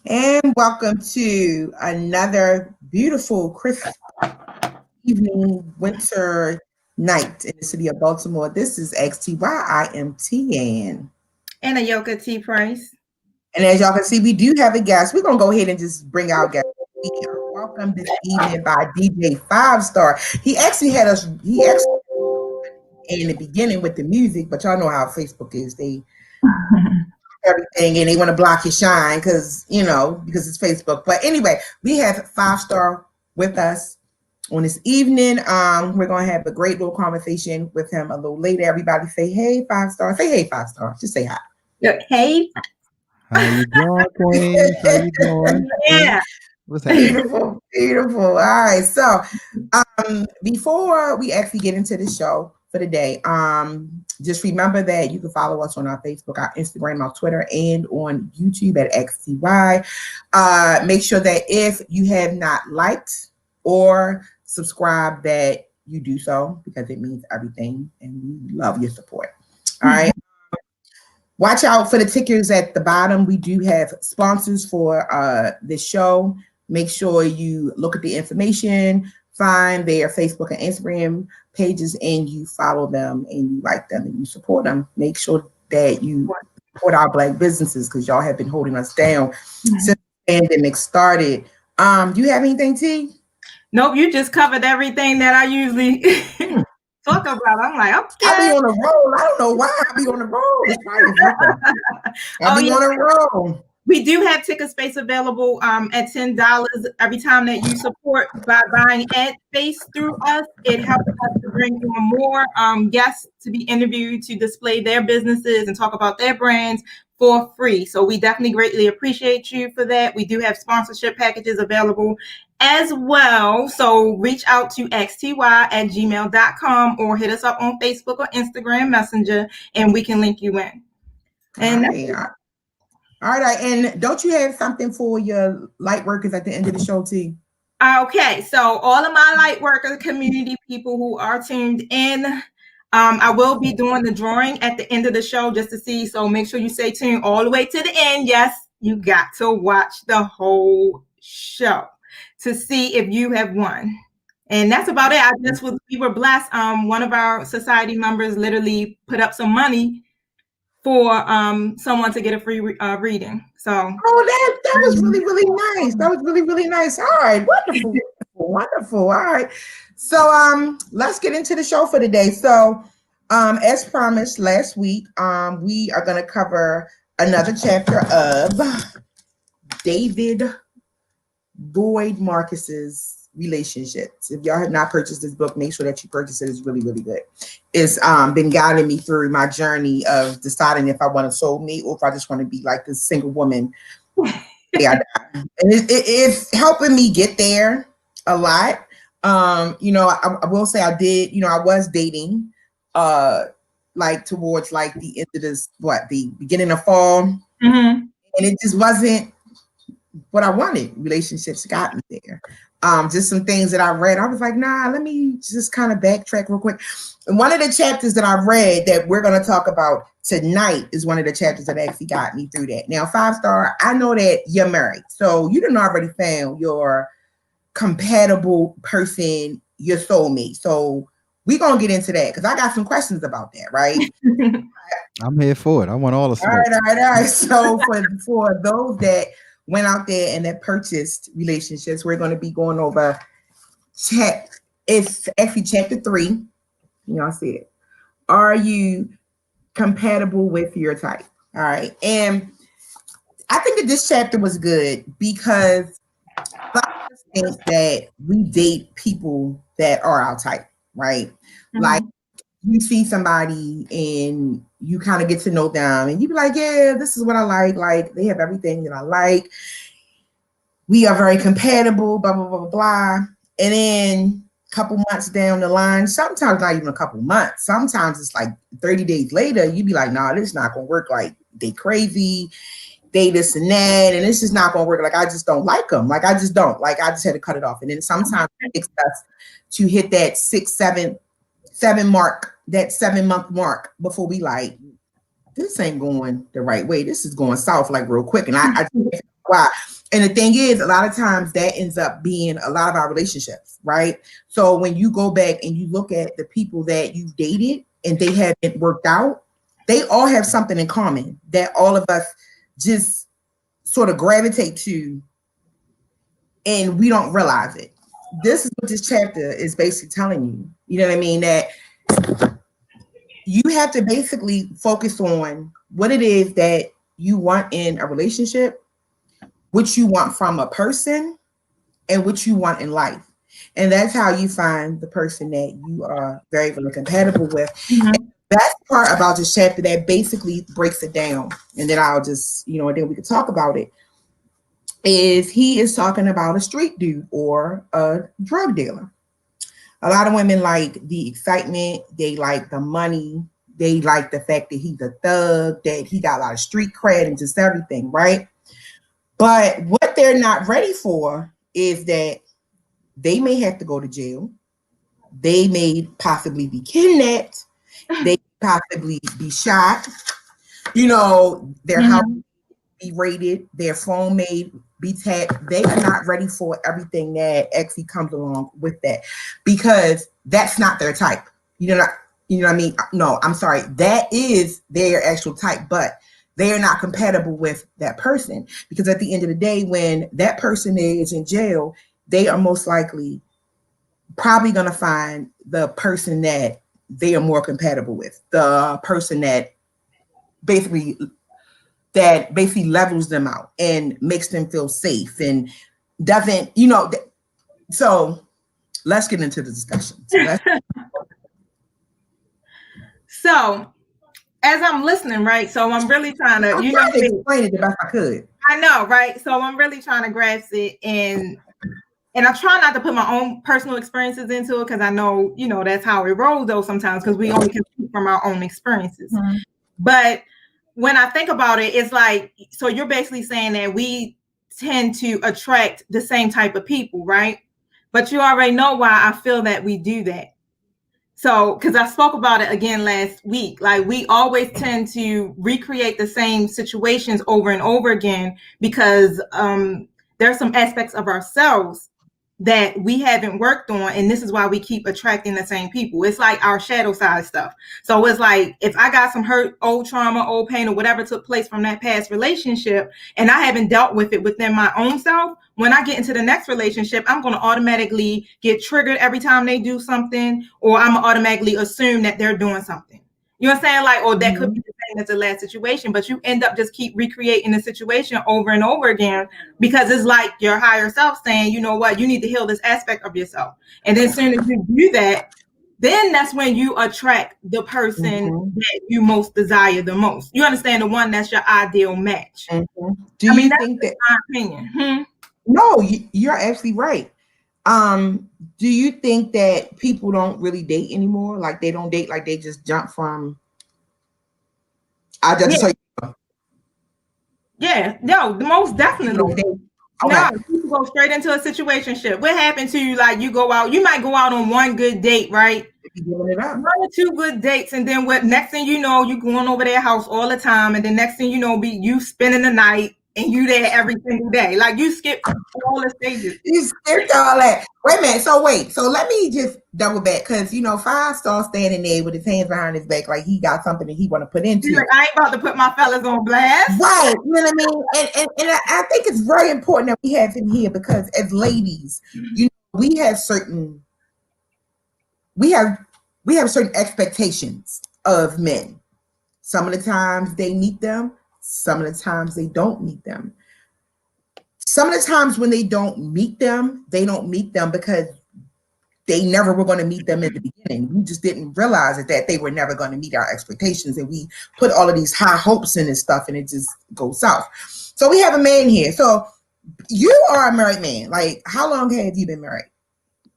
And welcome to another beautiful crisp evening winter night in the city of Baltimore. This is XTY. I am Tian. And a Yoga Tea Price. And as y'all can see, we do have a guest. We're gonna go ahead and just bring our guest. We are welcomed this evening by DJ 5Starr. He actually in the beginning with the music, but y'all know how Facebook is. They everything and they want to block your shine because it's Facebook. But anyway, we have 5Starr with us on this evening. We're gonna have a great little conversation with him a little later. Everybody say hey 5Starr. Say hey 5Starr. Just say hi. Hey. How you doing, Queen? How you doing? Yeah. What's happening? Beautiful, beautiful. All right. So before we actually get into the show for the day, just remember that you can follow us on our Facebook, our Instagram, our Twitter, and on YouTube at XTY. Make sure that if you have not liked or subscribed, that you do so because it means everything, and we love your support. All right. Watch out for the tickers at the bottom. We do have sponsors for this show. Make sure you look at the information, find their Facebook and Instagram pages, and you follow them and you like them and you support them. Make sure that you support our Black businesses because y'all have been holding us down since the pandemic started. Do you have anything, T? Nope, you just covered everything that I usually talk about. I'm like, okay. I be on a roll. I don't know why I be on a roll. It's probably I be on a roll. We do have ticket space available at $10 every time that you support by buying ad space through us. It helps us to bring on more guests to be interviewed to display their businesses and talk about their brands for free. So we definitely greatly appreciate you for that. We do have sponsorship packages available as well. So reach out to xty@gmail.com or hit us up on Facebook or Instagram Messenger and we can link you in. And all right. And don't you have something for your light workers at the end of the show, T? Okay. So all of my light worker community people who are tuned in, I will be doing the drawing at the end of the show just to see. So make sure you stay tuned all the way to the end. Yes, you got to watch the whole show to see if you have won. And that's about it. We were blessed. One of our society members literally put up some money for someone to get a free reading. So that was really, really nice. That was really, really nice. All right, wonderful, wonderful. All right. So let's get into the show for today. So as promised last week, we are gonna cover another chapter of David Boyd Marcus's Relationships. If y'all have not purchased this book, make sure that you purchase it. It's really, really good. It's been guiding me through my journey of deciding if I want a soulmate or if I just want to be like this single woman. And it's helping me get there a lot. I will say I did, I was dating like towards like the end of the beginning of fall. Mm-hmm. And it just wasn't what I wanted. Relationships got me there. Just some things that I read. I was like, nah, let me just kind of backtrack real quick. And one of the chapters that I read that we're going to talk about tonight is one of the chapters that actually got me through that. Now, 5Starr, I know that you're married. So you done already found your compatible person, your soulmate. So we're going to get into that because I got some questions about that, right? I'm here for it. I want all the smoke. All right. So for those that went out there and that purchased relationships, we're going to be going over it's actually chapter 3. Y'all see it. Are you compatible with your type? All right. And I think that this chapter was good because I think that we date people that are our type, right? Mm-hmm. Like you see somebody and you kind of get to know them and you be like, yeah, this is what I like. Like they have everything that I like. We are very compatible, blah, blah, blah, blah, blah. And then a couple months down the line, sometimes not even a couple months, sometimes it's like 30 days later, you be like, nah, this is not going to work. Like they crazy, they this and that, and this is not going to work. Like I just don't like them. Like I just don't. Like I just had to cut it off. And then sometimes it takes us to hit that 7-month mark before we like, this ain't going the right way. This is going south like real quick. And I why. And the thing is, a lot of times that ends up being a lot of our relationships, right? So when you go back and you look at the people that you've dated and they haven't worked out, they all have something in common that all of us just sort of gravitate to, and we don't realize it. This is what this chapter is basically telling you. You know what I mean? That you have to basically focus on what it is that you want in a relationship, what you want from a person, and what you want in life. And that's how you find the person that you are very, very compatible with. Mhm. And that's part about this chapter that basically breaks it down. And then I'll just, and then we can talk about it. Is he is talking about a street dude or a drug dealer. A lot of women like the excitement, they like the money, they like the fact that he's a thug, that he got a lot of street cred and just everything, right? But what they're not ready for is that they may have to go to jail. They may possibly be kidnapped. They possibly be shot. Their house be raided, their phone may be tapped. They are not ready for everything that actually comes along with that, because that's not their type. You know what I mean? No, I'm sorry. That is their actual type, but they are not compatible with that person, because at the end of the day, when that person is in jail, they are most likely probably going to find the person that they are more compatible with, the person that basically levels them out and makes them feel safe and doesn't, so let's get into the discussion. So as I'm listening, right? So I'm really trying to, explain it the best I could. I know, right? So I'm really trying to grasp it, and I try not to put my own personal experiences into it, because I know, that's how it rolls though sometimes, because we only can speak from our own experiences. Mm-hmm. But when I think about it, it's like, so you're basically saying that we tend to attract the same type of people, right? But you already know why I feel that we do that. So, because I spoke about it again last week, like we always tend to recreate the same situations over and over again, because there's some aspects of ourselves that we haven't worked on, and this is why we keep attracting the same people. It's like our shadow side stuff. So it's like, if I got some hurt, old trauma, old pain, or whatever took place from that past relationship, and I haven't dealt with it within my own self, when I get into the next relationship, I'm going to automatically get triggered every time they do something, or I'm going to automatically assume that they're doing something. You know what I'm saying? Like, or that could be the same as the last situation, but you end up just keep recreating the situation over and over again, because it's like your higher self saying, you know what, you need to heal this aspect of yourself. And then as soon as you do that, then that's when you attract the person that you most desire the most. You understand? The one that's your ideal match. Do you think that, my opinion? No, you're actually right. Do you think that people don't really date anymore? Like they don't date, like they just jump from Yeah, no, most definitely. No, people go straight into a situationship. What happened to you? Like you might go out on one good date, right? One or two good dates, and then what? Next thing you know, you going over their house all the time, and the next thing you know, be you spending the night, and you there every single day. Like you skip all the stages. You skipped all that. Wait a minute. So let me just double back, because 5Starr standing there with his hands behind his back, like he got something that he want to put into. Like, I ain't about to put my fellas on blast. Right. You know what I mean? And I think it's very important that we have him here, because as ladies, we have certain expectations of men. Some of the times they meet them. Some of the times they don't meet them. Some of the times when they don't meet them because they never were going to meet them in the beginning. We just didn't realize that they were never going to meet our expectations. And we put all of these high hopes in this stuff, and it just goes south. So we have a man here. So you are a married man. Like, how long have you been married?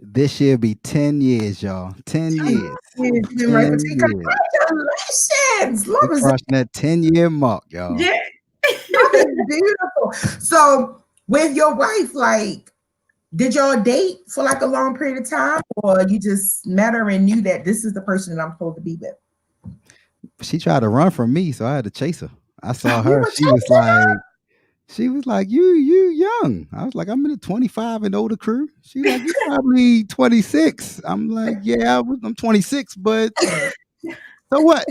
This year be 10 years, y'all. 10 years. Congratulations. We're crossing that 10-year mark, y'all. Yeah. That is beautiful. So with your wife, like, did y'all date for like a long period of time, or you just met her and knew that this is the person that I'm supposed to be with? She tried to run from me, so I had to chase her. I saw her. She was like, you young. I was like, I'm in the 25 and older crew. She like, you probably 26. I'm like, yeah, I'm 26, but so what?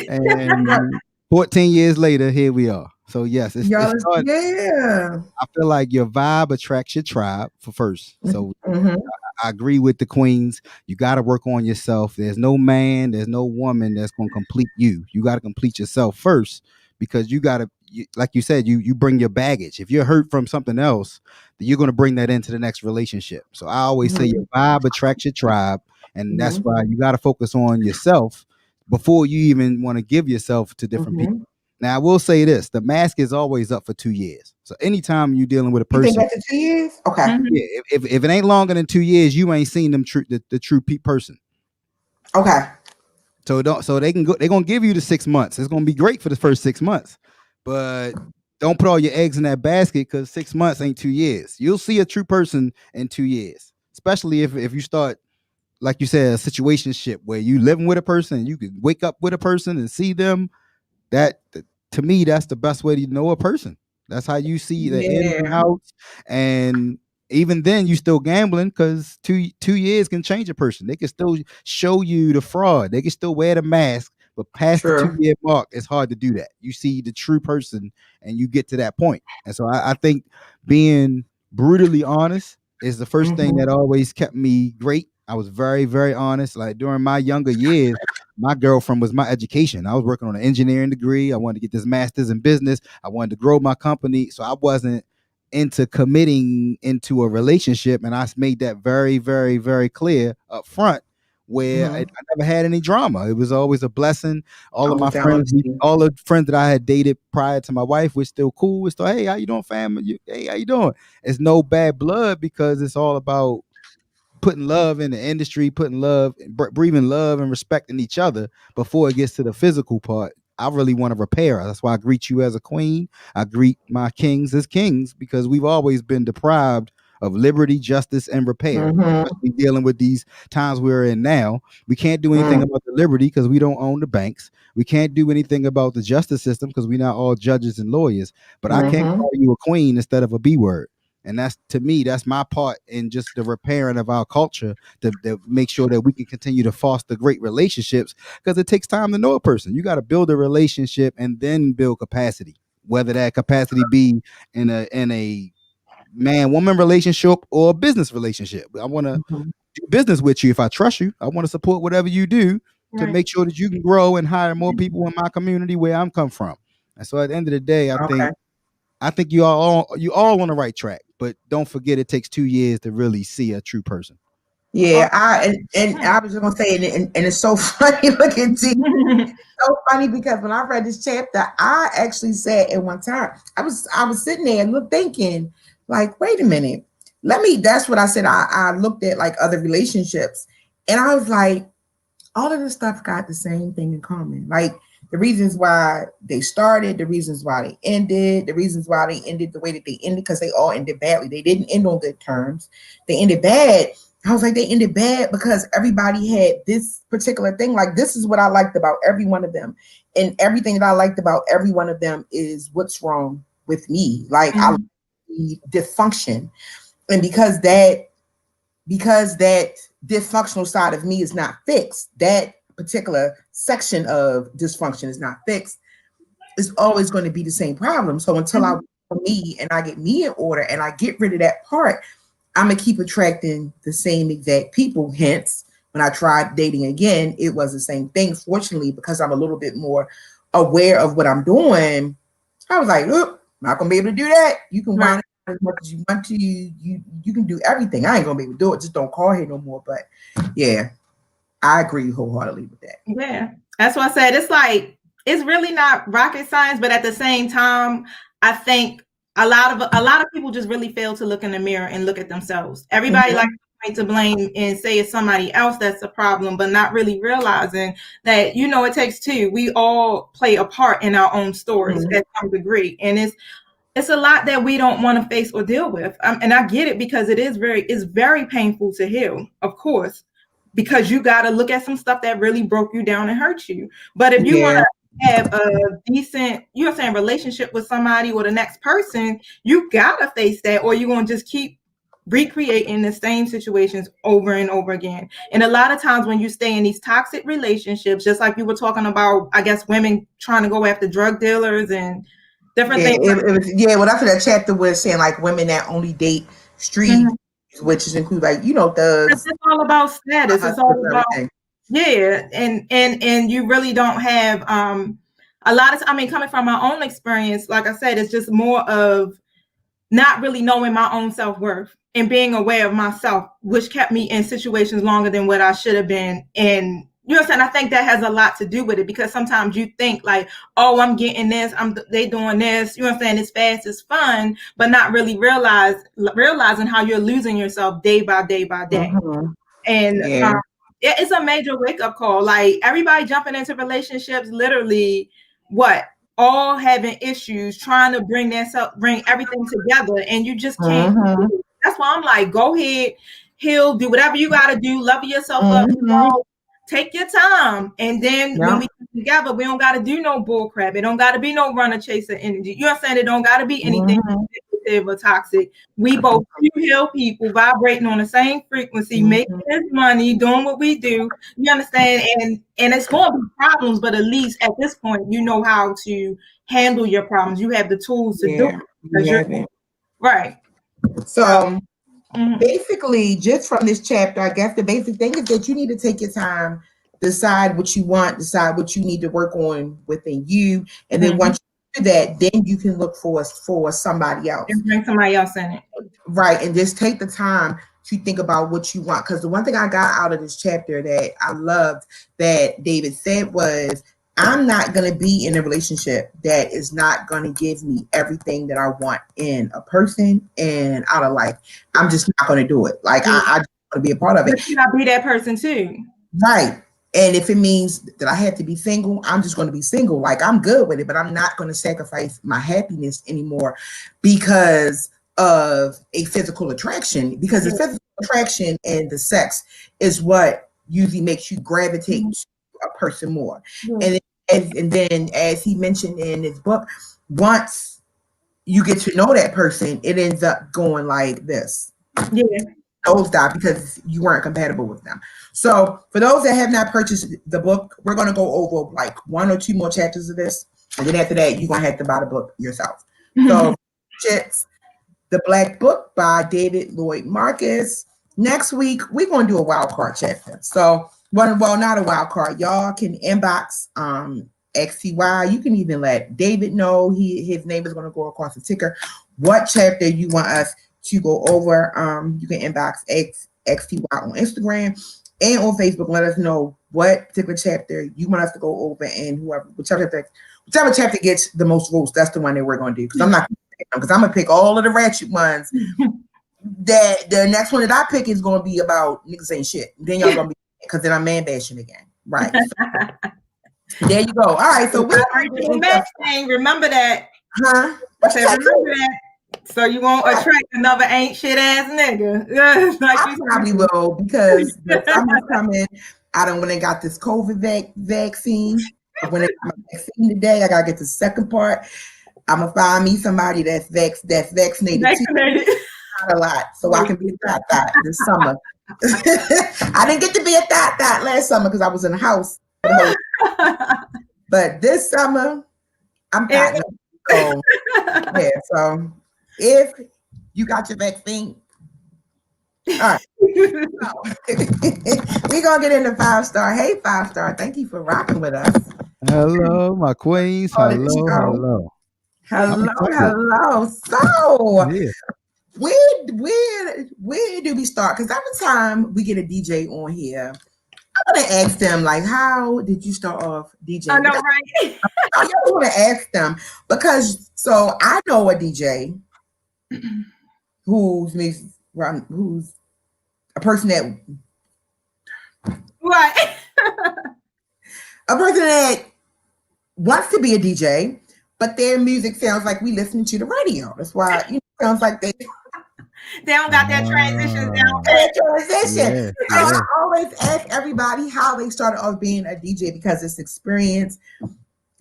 And 14 years later, here we are. So yes, it's Y'all, starting. yeah. I feel like your vibe attracts your tribe for first. So Mm-hmm. I agree with the queens. You got to work on yourself. There's no man, there's no woman that's going to complete you. You got to complete yourself first because you got to, like you said, you bring your baggage. If you're hurt from something else, then you're going to bring that into the next relationship. So I always say your vibe attracts your tribe, and that's Mm-hmm. why you got to focus on yourself before you even want to give yourself to different people. Mm-hmm. Now I will say this: the mask is always up for 2 years. So anytime you're dealing with a You think person, after 2 years? Okay. Mhm. yeah, if it ain't longer than 2 years, you ain't seen them the true person. Okay. So they can go. They're gonna give you the 6 months. It's gonna be great for the first 6 months, but don't put all your eggs in that basket because 6 months ain't 2 years. You'll see a true person in 2 years, especially if you start like you said a situationship where you living with a person and you can wake up with a person and see them that to me that's the best way to know a person. That's how you see the ins and Yeah. outs. And even then you still gambling because two years can change a person. They can still show you the fraud. They can still wear the mask, but past the True. 2 year mark it's hard to do that. You see the true person and you get to that point. And so I think being brutally honest is the first thing Mm-hmm. that always kept me great. I was very, very honest. Like during my younger years, my girlfriend was my education. I was working on an engineering degree. I wanted to get this master's in business. I wanted to grow my company. So I wasn't into committing into a relationship. And I made that very, very, very clear up front where I Mm-hmm. never had any drama. It was always a blessing. All of Always my down friends, honesty. all the friends that I had dated prior to my wife were still cool. We're still, hey, how you doing, fam? Hey, how you doing? It's no bad blood because it's all about putting love in the industry, putting love, breathing love and respecting each other before it gets to the physical part. I really want to repair us. That's why I greet you as a queen. I greet my kings as kings because we've always been deprived of liberty, justice, and repair. Mm-hmm. Especially dealing with these times we're in now. We can't do anything Mm. about the liberty because we don't own the banks. We can't do anything about the justice system because we're not all judges and lawyers. But I can't Mm-hmm. call you a queen instead of a B word. And that's to me, that's my part in just the repairing of our culture to make sure that we can continue to foster great relationships because it takes time to know a person. You got to build a relationship and then build capacity, whether that capacity be in a man-woman relationship or a business relationship. I want to Mm-hmm. do business with you if I trust you. I want to support whatever you do to Right. make sure that you can grow and hire more people in my community where I'm come from. And so at the end of the day, Okay. I think you all on the right track, but don't forget it takes 2 years to really see a true person. Yeah, and I was just gonna say, and it's so funny looking to so funny because when I read this chapter, I actually said at one time, I was sitting there and thinking, like, wait a minute, let me. That's what I said. I looked at like other relationships, and I was like, all of this stuff got the same thing in common. Like the reasons why they started, the reasons why they ended, the reasons why they ended the way that they ended, because they all ended badly. They didn't end on good terms. They ended bad. I was like, they ended bad because everybody had this particular thing. Like, this is what I liked about every one of them. And everything that I liked about every one of them is what's wrong with me. Like, I like Mhm. the dysfunction. And because that dysfunctional side of me is not fixed, that particular section of dysfunction is not fixed, it's always going to be the same problem. So until I Mhm. work on me and I get me in order and I get rid of that part, I'm gonna keep attracting the same exact people. Hence, when I tried dating again, it was the same thing. Fortunately, because I'm a little bit more aware of what I'm doing, I was like, look, I'm not gonna be able to do that. You can Right. whine as much as you want to. You can do everything. I ain't gonna be able to do it. Just don't call here no more. But yeah, I agree wholeheartedly with that. Yeah. That's what I said. It's like it's really not rocket science, but at the same time, I think a lot of people just really fail to look in the mirror and look at themselves. Everybody likes Mhm. to point to blame and say it's somebody else that's the problem, but not really realizing that it takes two. We all play a part in our own stories Mhm. at some degree, and it's a lot that we don't want to face or deal with. And I get it because it's very painful to heal, of course, because you got to look at some stuff that really broke you down and hurt you. But if you want Yeah. to have a decent, you know what I'm saying, relationship with somebody or the next person, you gotta face that, or you're gonna just keep recreating the same situations over and over again. And a lot of times when you stay in these toxic relationships, just like you were talking about, I guess women trying to go after drug dealers and different things. Well, that's what that chapter was saying, like women that only date street, which is include like thugs. It's all about status. It's all about and you really don't have a lot of. I mean, coming from my own experience, like I said, it's just more of not really knowing my own self-worth and being aware of myself, which kept me in situations longer than what I should have been. And you know what I'm saying? I think that has a lot to do with it, because sometimes you think like, oh, I'm getting this, they doing this, you know what I'm saying? It's fast, it's fun, but not really realizing how you're losing yourself day by day by day. And it's a major wake-up call. Like everybody jumping into relationships, literally all having issues, trying to bring everything together, and you just can't. That's why I'm like, go ahead, heal, do whatever you got to do, love yourself up, take your time, and then when we come together, we don't got to do no bull crap. It don't got to be no runner chaser energy. You know what I'm saying? It don't got to be anything negative or toxic. We both heal people, vibrating on the same frequency, making this money, doing what we do. You understand? And it's going to be problems, but at least at this point, you know how to handle your problems. You have the tools to do it. Right. So basically, just from this chapter, I guess the basic thing is that you need to take your time, decide what you want, decide what you need to work on within you, and then once you do that, then you can look for somebody else. And bring somebody else in it. Right, and just take the time to think about what you want. Because the one thing I got out of this chapter that I loved that David said was, I'm not going to be in a relationship that is not going to give me everything that I want in a person and out of life. I'm just not going to do it. Like, I just want to be a part of it. But you got to be that person too. Right. And if it means that I have to be single, I'm just going to be single. Like, I'm good with it, but I'm not going to sacrifice my happiness anymore because of a physical attraction. Because the physical attraction and the sex is what usually makes you gravitate to a person more. And then, as he mentioned in his book, once you get to know that person, it ends up going like this. Those die because you weren't compatible with them. So for those that have not purchased the book, we're going to go over like 1 or 2 more chapters of this. And then after that, you're going to have to buy the book yourself. So it's The Black Book by David Lloyd Marcus. Next week, we're going to do a wild card chapter. So well, not a wild card. Y'all can inbox XTY. You can even let David know. His name is going to go across the ticker. What chapter you want us to go over? You can inbox XTY on Instagram and on Facebook. Let us know what particular chapter you want us to go over, and whichever chapter gets the most votes, that's the one that we're going to do. Because I'm going to pick all of the ratchet ones. That the next one that I pick is going to be about niggas ain't shit. Then y'all going to be, because then I'm man bashing again. Right. So, there you go. All right. So remember that. Huh? Remember that. So you won't attract another ain't shit ass nigga. I probably will, because the summer's coming. I don't when I got this COVID vaccine. When I got my vaccine today, I gotta get the second part. I'm gonna find me somebody that's vaccinated. Not a lot, so I can be a thot this summer. I didn't get to be a thot last summer because I was in the house. But this summer, I'm thot. So, yeah, so if you got your vaccine, all right. We're gonna get into 5Starr. Hey, 5Starr, thank you for rocking with us. Hello, my queens. Hello. So where do we start? Because every time we get a DJ on here, I'm gonna ask them, like, how did you start off DJing? I know, right? I want to ask them, because so I know a DJ who's a person that a person that wants to be a DJ, but their music sounds like we listen to the radio. That's why it sounds like they don't got that transition down. So I always ask everybody how they started off being a DJ, because it's experience.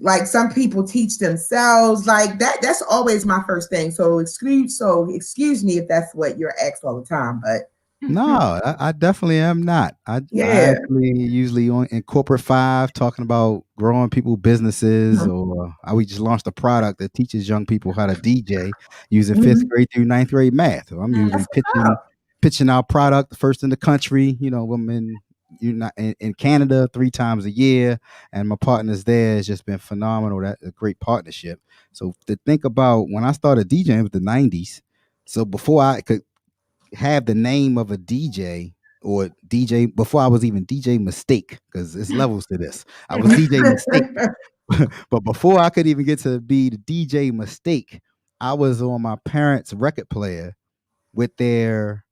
like some people teach themselves like that. That's always my first thing. So excuse me if that's what you're asked all the time, but No, I definitely am not. I yeah. actually usually in corporate 5 talking about growing people businesses, Mhm. or we just launched a product that teaches young people how to DJ using fifth Mhm. grade through ninth grade math. So I'm usually That's what's up. pitching our product first in the country. I'm in Canada 3 times a year, and my partners there has just been phenomenal. That's a great partnership. So to think about when I started DJing with the '90s, so before I could have the name of a DJ or DJ before I was even DJ Mistake, because there's levels to this. I was DJ Mistake, but before I could even get to be the DJ Mistake, I was on my parents' record player with their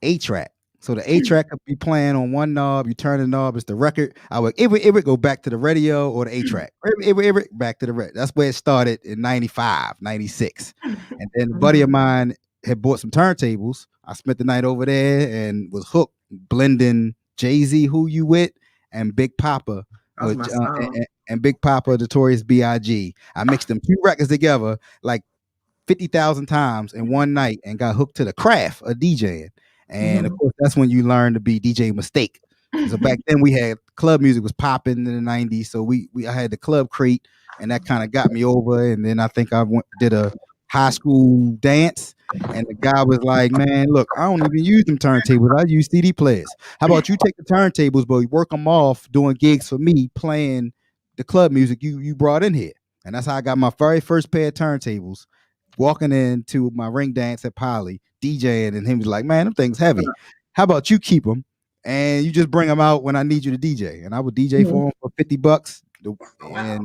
A-track. So the A-track could be playing on one knob. You turn the knob, it's the record. It would go back to the radio or the A-track. It would back to the record. That's where it started in 95, 96. And then a buddy of mine had bought some turntables. I spent the night over there and was hooked, blending Jay-Z, Who You With, and Big Papa. That was my song. And Big Papa, Notorious B.I.G. I mixed them 2 records together like 50,000 times in one night and got hooked to the craft of DJing. And of Mhm. course, that's when you learn to be DJ Mistake. So back then we had club music was popping in the '90s. So I had the club crate, and that kind of got me over. And then I think did a high school dance, and the guy was like, "Man, look, I don't even use them turntables. I use CD players. How about you take the turntables, but work them off doing gigs for me, playing the club music you brought in here." And that's how I got my very first pair of turntables. Walking into my ring dance at Poly, DJing, and he was like, "Man, them things heavy. How about you keep them and you just bring them out when I need you to DJ?" And I would DJ Mhm. for him for $50. Oh, wow.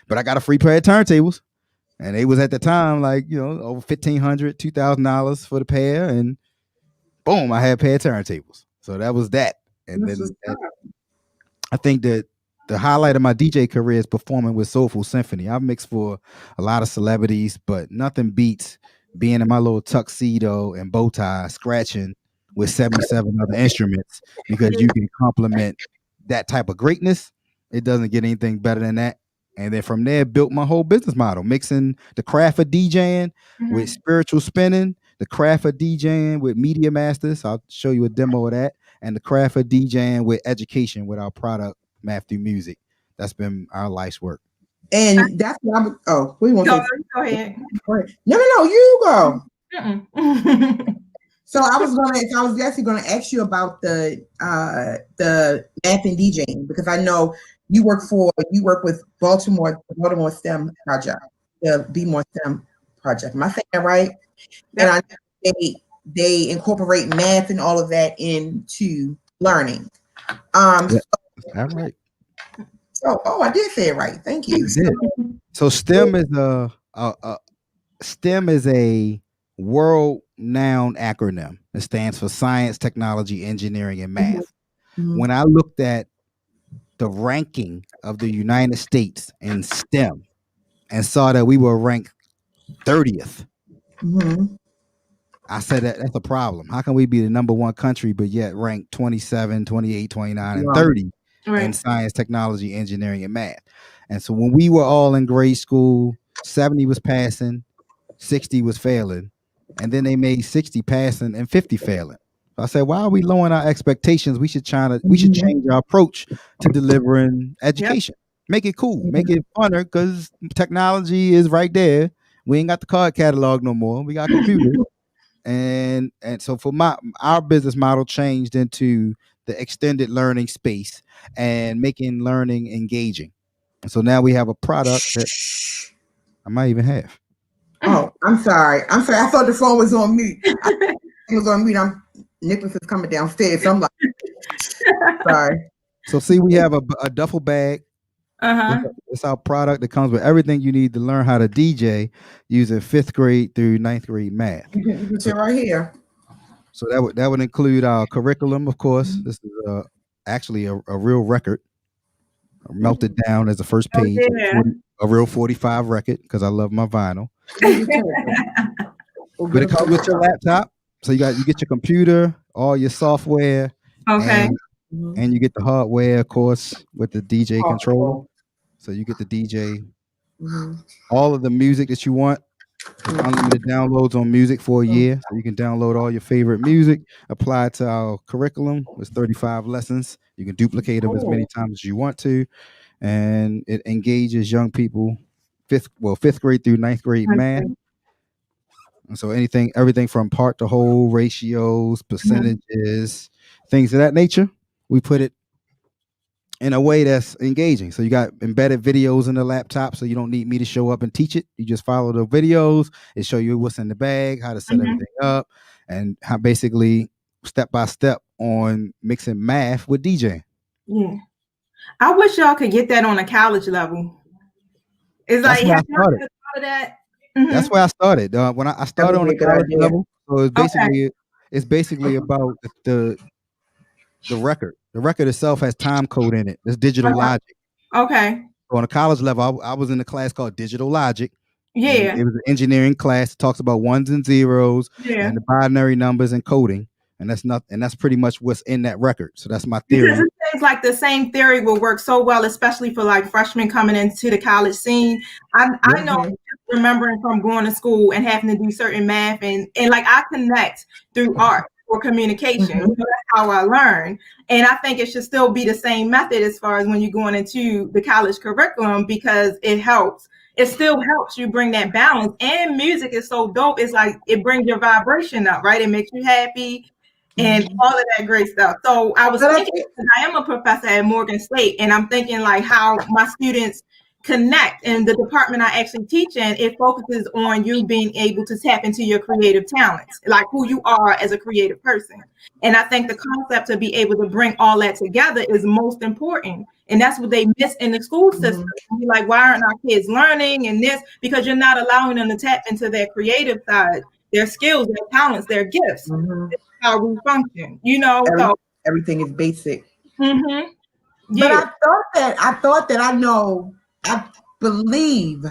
But I got a free pair of turntables, and they was at the time like over $1,500, $2,000 for the pair, and boom, I had a pair of turntables. So that was that. And This was then I think that the highlight of my DJ career is performing with Soulful Symphony. I've mixed for a lot of celebrities, but nothing beats being in my little tuxedo and bow tie, scratching with 77 other instruments, because you can complement that type of greatness. It doesn't get anything better than that. And then from there, built my whole business model, mixing the craft of DJing with spiritual spinning, the craft of DJing with media masters. I'll show you a demo of that, and the craft of DJing with education with our product, Math Through Music. That's been our life's work. and that's what I'm. Oh, we want Go, to. go ahead. No, you go. Mm-mm. So I was actually gonna ask you about the math and DJing, because I know you work with Baltimore STEM project, the Be More STEM project. Am I saying that right? And I know they incorporate math and all of that into learning. Yeah, all right. I did say it right. Thank you. You did. So STEM is a world noun acronym. It stands for science, technology, engineering, and math. Mhm. When I looked at the ranking of the United States in STEM and saw that we were ranked 30th, Mhm. I said that's a problem. How can we be the number one country but yet ranked 27, 28, 29, and Wow. 30 in Right. science, technology, engineering, and math? And so when we were all in grade school, 70 was passing, 60 was failing, and then they made 60 passing and 50 failing. So I said, why are we lowering our expectations? We should Mhm. change our approach to delivering Yep. education. Make it cool, make it funner, because technology is right there. We ain't got the card catalog no more. We got computers. And so for our business model changed into the extended learning space and making learning engaging. And so now we have a product that Shh. I might even have. Oh, I'm sorry. I'm sorry. I thought the phone was on mute. It was on mute. Nicholas is coming downstairs. So I'm like, sorry. So see, we have a duffel bag. Uh-huh. It's our product that comes with everything you need to learn how to DJ using fifth grade through ninth grade math. You can So, sit right here. so that would include our curriculum, of course. This is actually a real record, melted down as the first Oh, page, yeah. a real 45 record, because I love my vinyl. But it comes with your laptop. So you get your computer, all your software, Okay. and and you get the hardware, of course, with the DJ controller. Oh, So you get the DJ, mhm. all of the music that you want, unlimited downloads on music for a Mm. year. So you can download all your favorite music, apply it to our curriculum. It's 35 lessons. You can duplicate them as many Cool. times as you want to. And it engages young people, fifth grade through ninth grade math. Okay. And so everything from part to whole, ratios, Mhm. percentages, things of that nature. We put it in a way that's engaging. So you got embedded videos in the laptop, so you don't need me to show up and teach it. You just follow the videos. It show you what's in the bag, how to set Mhm. everything up, and how basically step by step on mixing math with DJing. Yeah. I wish y'all could get that on a college level. It's That's like, where have I y'all started. ever thought of that? That's Mhm. where I started. When I That started would on be the a good college idea. level, so Okay. it's basically about the record. The record itself has time code in it. There's digital logic. Okay. So on a college level, I was in a class called digital logic. And Yeah. it was an engineering class that talks about ones and zeros Yeah. and the binary numbers and coding. And that's pretty much what's in that record. So that's my Because theory. it seems like the same theory will work so well, especially for like freshmen coming into the college scene. I know, Mhm. remembering from going to school and having to do certain math and like I connect through art or communication. Mhm. That's how I learn. And I think it should still be the same method as far as when you're going into the college curriculum because it helps. It still helps you bring that balance. And music is so dope. It's like it brings your vibration up, right? It makes you happy and Mhm. all of that great stuff. So I was But I thinking, think, because I am a professor at Morgan State, and I'm thinking like how my students connect. And the department I actually teach in, it focuses on you being able to tap into your creative talents, like who you are as a creative person. And I think the concept to be able to bring all that together is most important. And that's what they miss in the school system. mhm. Be like, why aren't our kids learning and this? Because you're not allowing them to tap into their creative side, their skills, their talents, their gifts, Mhm. how we function, you know. Every, So, everything is basic. mm-hmm, But yeah, I thought that I believe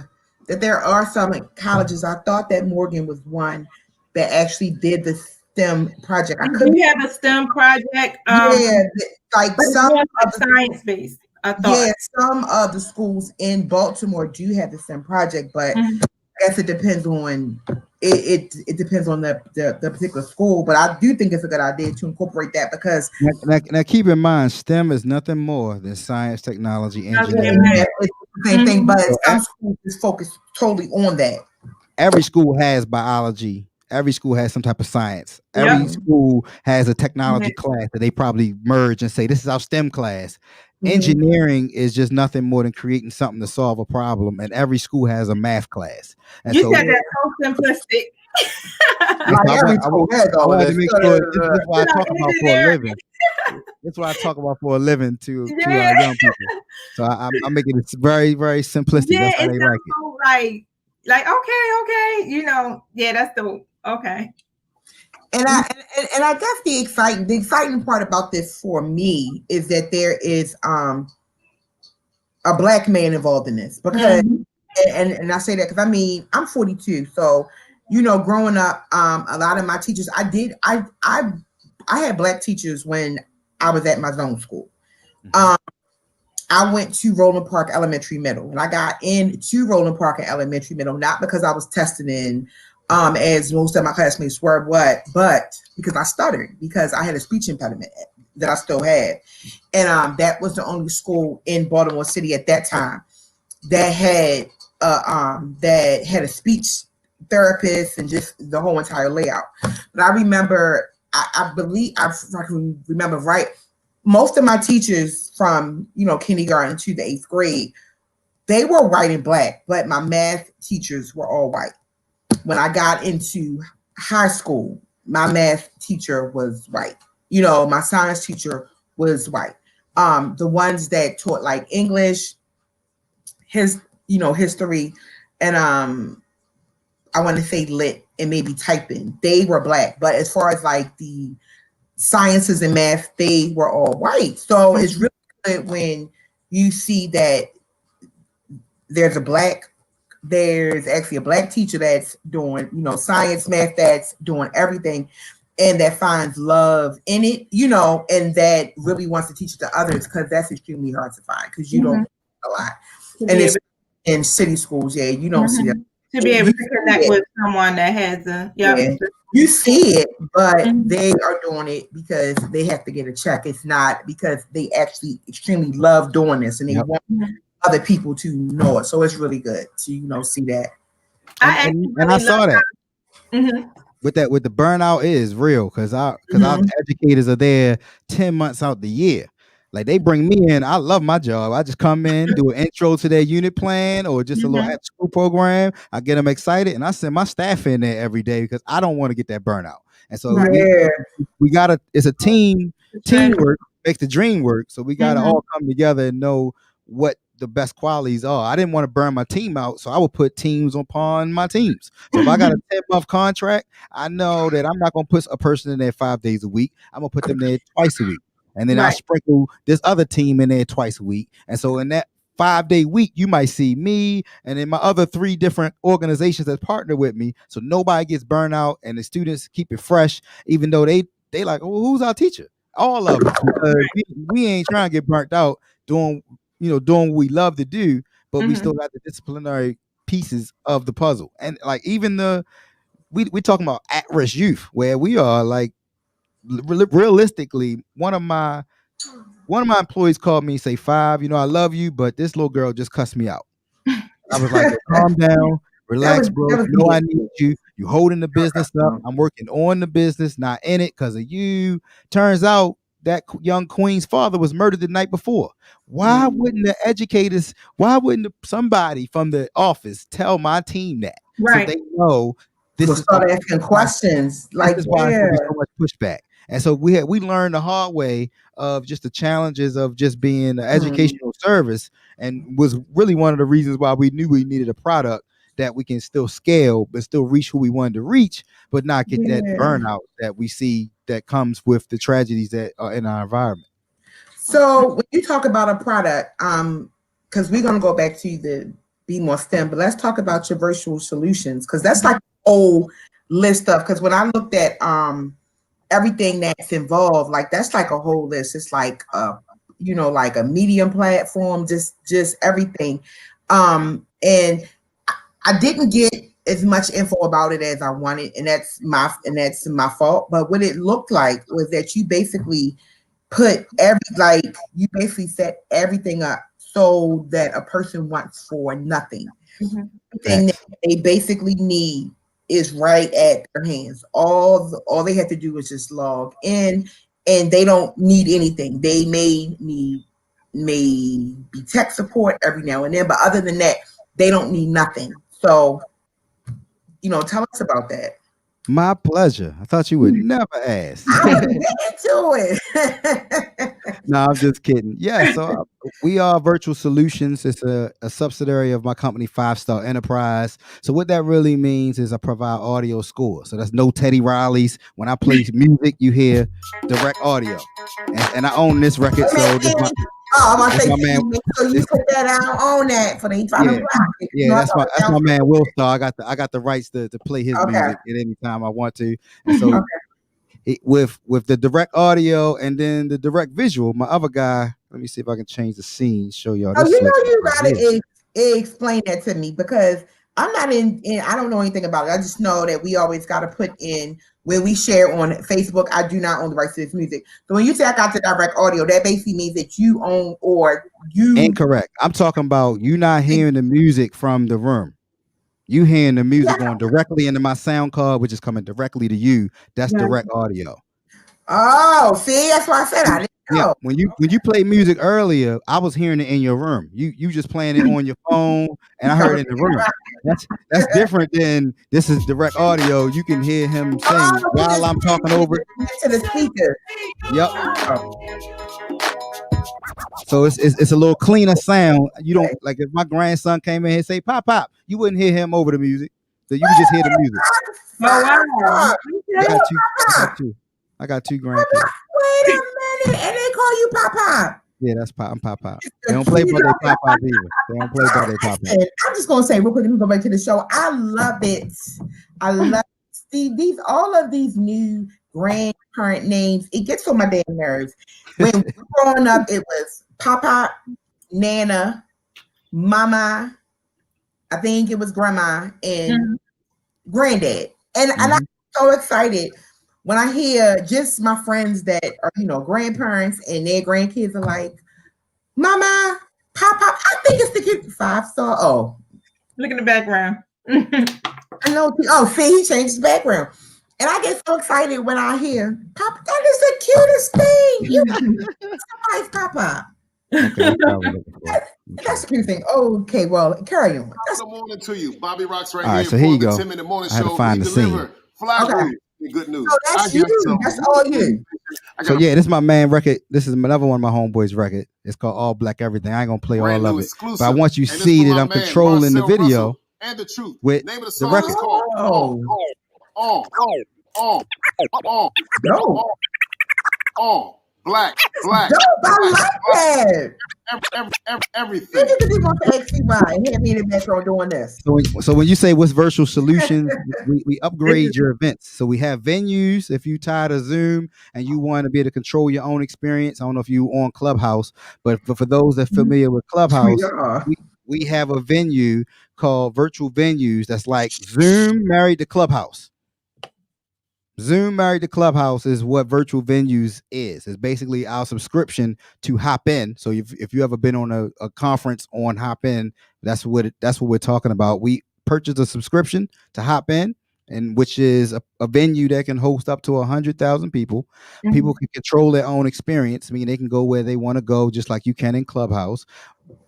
that there are some colleges. I thought that Morgan was one that actually did the STEM project. I couldn't. we have a STEM project, Yeah, like but it's some more of like the science based. I thought. yeah, some of the schools in Baltimore do have the STEM project, but Mhm. I guess it depends on it depends on the particular school. But I do think it's a good idea to incorporate that because Now keep in mind, STEM is nothing more than science, technology, Okay, engineering, man. math. it's the same thing. Mhm. But So some schools just focus totally on that. every school has biology. Every school has some type of science. Every Yep. Mhm. school has a technology Mhm. class that they probably merge and say, this is our STEM class. Mhm. Engineering is just nothing more than creating something to solve a problem. And every school has a math class. And You so said Yeah. that so simplistic. and Like so every school has I all of wanted to this. make sure this is what I talk about for a Engineering. living. That's what I talk about for a living to our Yeah, young people. So I'm making it very, very simplistic. yeah. That's how It they like sounds it. so like okay, you know, yeah, that's dope. Okay. And I guess the exciting part about this for me is that there is a black man involved in this because Mhm. and I say that because I mean I'm 42, so growing up, a lot of my teachers I had black teachers when I was at my zone school. Mhm. Um, I went to Roland Park Elementary Middle, and I got into Roland Park Elementary Middle not because I was tested in, as most of my classmates were, but because I stuttered because I had a speech impediment that I still had, and that was the only school in Baltimore City at that time that had a speech therapist and just the whole entire layout. But I remember, I believe, if I can remember right, most of my teachers from kindergarten to the 8th grade, they were white and black, but my math teachers were all white. When I got into high school, my math teacher was white. My science teacher was white. The ones that taught like English, history, and I want to say lit and maybe typing, they were black. But as far as like the sciences and math, they were all white. So it's Mhm. really good when you see that there's a black there's actually a black teacher that's doing science, math, that's doing everything. and that finds love in it, and that really wants to teach it to others, because that's extremely hard to find, because you don't a lot. And it's in city schools, you don't see that. To be able to connect with someone that has you see it, but they are doing it because they have to get a check. It's not because they actually extremely love doing this, and they want other people to know it. So it's really good to see that. And I saw that. With the burnout is real, because our educators are there 10 months out the year. Like, they bring me in. I love my job. I just come in, do an intro to their unit plan or just a little after school program. I get them excited, and I send my staff in there every day because I don't want to get that burnout. And so we gotta. It's a teamwork makes the dream work. So we gotta all come together and know what the best qualities are. I didn't want to burn my team out, so I would put teams upon my teams. So if I got a 10-month contract, I know that I'm not going to put a person in there 5 days a week. I'm going to put them there twice a week. And then I'll sprinkle this other team in there twice a week. And so in that 5-day week, you might see me and then my other 3 different organizations that partner with me. So nobody gets burned out, and the students keep it fresh, even though they like, oh, who's our teacher? All of us. Because we ain't trying to get burnt out doing what we love to do, but we still got the disciplinary pieces of the puzzle. And like, even we talking about at-risk youth, where we are like, realistically, one of my employees called me and say, "5, I love you, but this little girl just cussed me out." I was like, calm down, relax, bro. I need you. You holding the business up. I'm working on the business, not in it because of you. Turns out that young queen's father was murdered the night before. Why wouldn't the educators, somebody from the office tell my team that? So they know this is start asking questions. Like, this is why there's so much pushback. And so we learned the hard way of just the challenges of just being an educational service, and was really one of the reasons why we knew we needed a product that we can still scale, but still reach who we wanted to reach, but not get that burnout that we see that comes with the tragedies that are in our environment. So when you talk about a product, because we're going to go back to the Be More STEM, but let's talk about your virtual solutions, because that's like a whole list of, because when I looked at everything that's involved, like that's like a whole list. It's like like a medium platform, just everything. And I didn't get as much info about it as I wanted, and that's my fault. But what it looked like was that you basically you basically set everything up so that a person wants for nothing. Everything that they basically need is right at their hands. All they have to do is just log in, and they don't need anything. They may be tech support every now and then, but other than that, they don't need nothing. So, tell us about that. My pleasure. I thought you would never ask. I'm into it. No, I'm just kidding. Yeah, so we are Virtual Solutions. It's a subsidiary of my company, 5Starr Enterprise. So what that really means is I provide audio score. So that's no Teddy Riley's. When I play music, you hear direct audio. And I own this record, so this I'm gonna say, so you put that out on that for the that's my man Will Star. I got the rights to play his music at any time I want to. And so with the direct audio and then the direct visual, my other guy, let me see if I can change the scene, show y'all this. You gotta explain that to me, because I'm not in I don't know anything about it. I just know that we always got to put in, when we share on Facebook, I do not own the rights to this music. So when you say I got the direct audio, that basically means that you own, or you... Incorrect. I'm talking about you not hearing the music from the room. You hearing the music going directly into my sound card, which is coming directly to you. That's direct audio. Oh, see, that's why I said I didn't know. Yeah, when you played music earlier, I was hearing it in your room. You just playing it on your phone, and I heard it in the room. That's different than this is direct audio. You can hear him sing while I'm talking over it to the speaker. Yep. So it's a little cleaner sound. You don't like if my grandson came in here and say pop pop, you wouldn't hear him over the music. So you would just hear the music. Oh, wow. I got two grandkids. Wait a minute, and they call you Pop. Yeah, that's Pop. I'm Pop. They don't play by their Pop either. They don't play by their Pop. I'm just gonna say real quick, let me go back to the show. I love it. Steve, all of these new grandparent names. It gets on my damn nerves. When we were growing up, it was Papa, Nana, Mama, I think it was Grandma, and Granddad. And I'm so excited when I hear just my friends that are, grandparents and their grandkids are like, Mama, Papa, I think it's the kid 5Starr. Oh. Look in the background. I know. Oh, see, he changed his background. And I get so excited when I hear, Papa, that is the cutest thing. Somebody's Papa. Okay, that's a cute thing. Okay, well, carry on. Good morning to you. Bobby Rocks right All right, here so here you for the go. 10-minute morning I had to show. find We the scene. deliver flash news and good news. So that's you. That's all you. So yeah, this is my man record. This is another one of my homeboys' record. It's called All Black Everything. I ain't gonna play all of it, but I want you to see that I'm controlling the video and the truth. with Name of the the song record. is called Black. Dope, I like that. Everything. Look at the people for XCY and hit me in the metro doing this. So when you say what's virtual solutions, we upgrade your events. So we have venues. If you tired of Zoom and you want to be able to control your own experience, I don't know if you on Clubhouse, but for those that are familiar with Clubhouse, we have a venue called Virtual Venues. That's like Zoom married to Clubhouse. Zoom married to Clubhouse is what Virtual Venues is. It's basically our subscription to Hop In. So if you ever been on a conference on Hop In, that's what we're talking about. We purchased a subscription to Hop In, and which is a venue that can host up to 100,000 people. People can control their own experience. I mean, they can go where they want to go, just like you can in Clubhouse.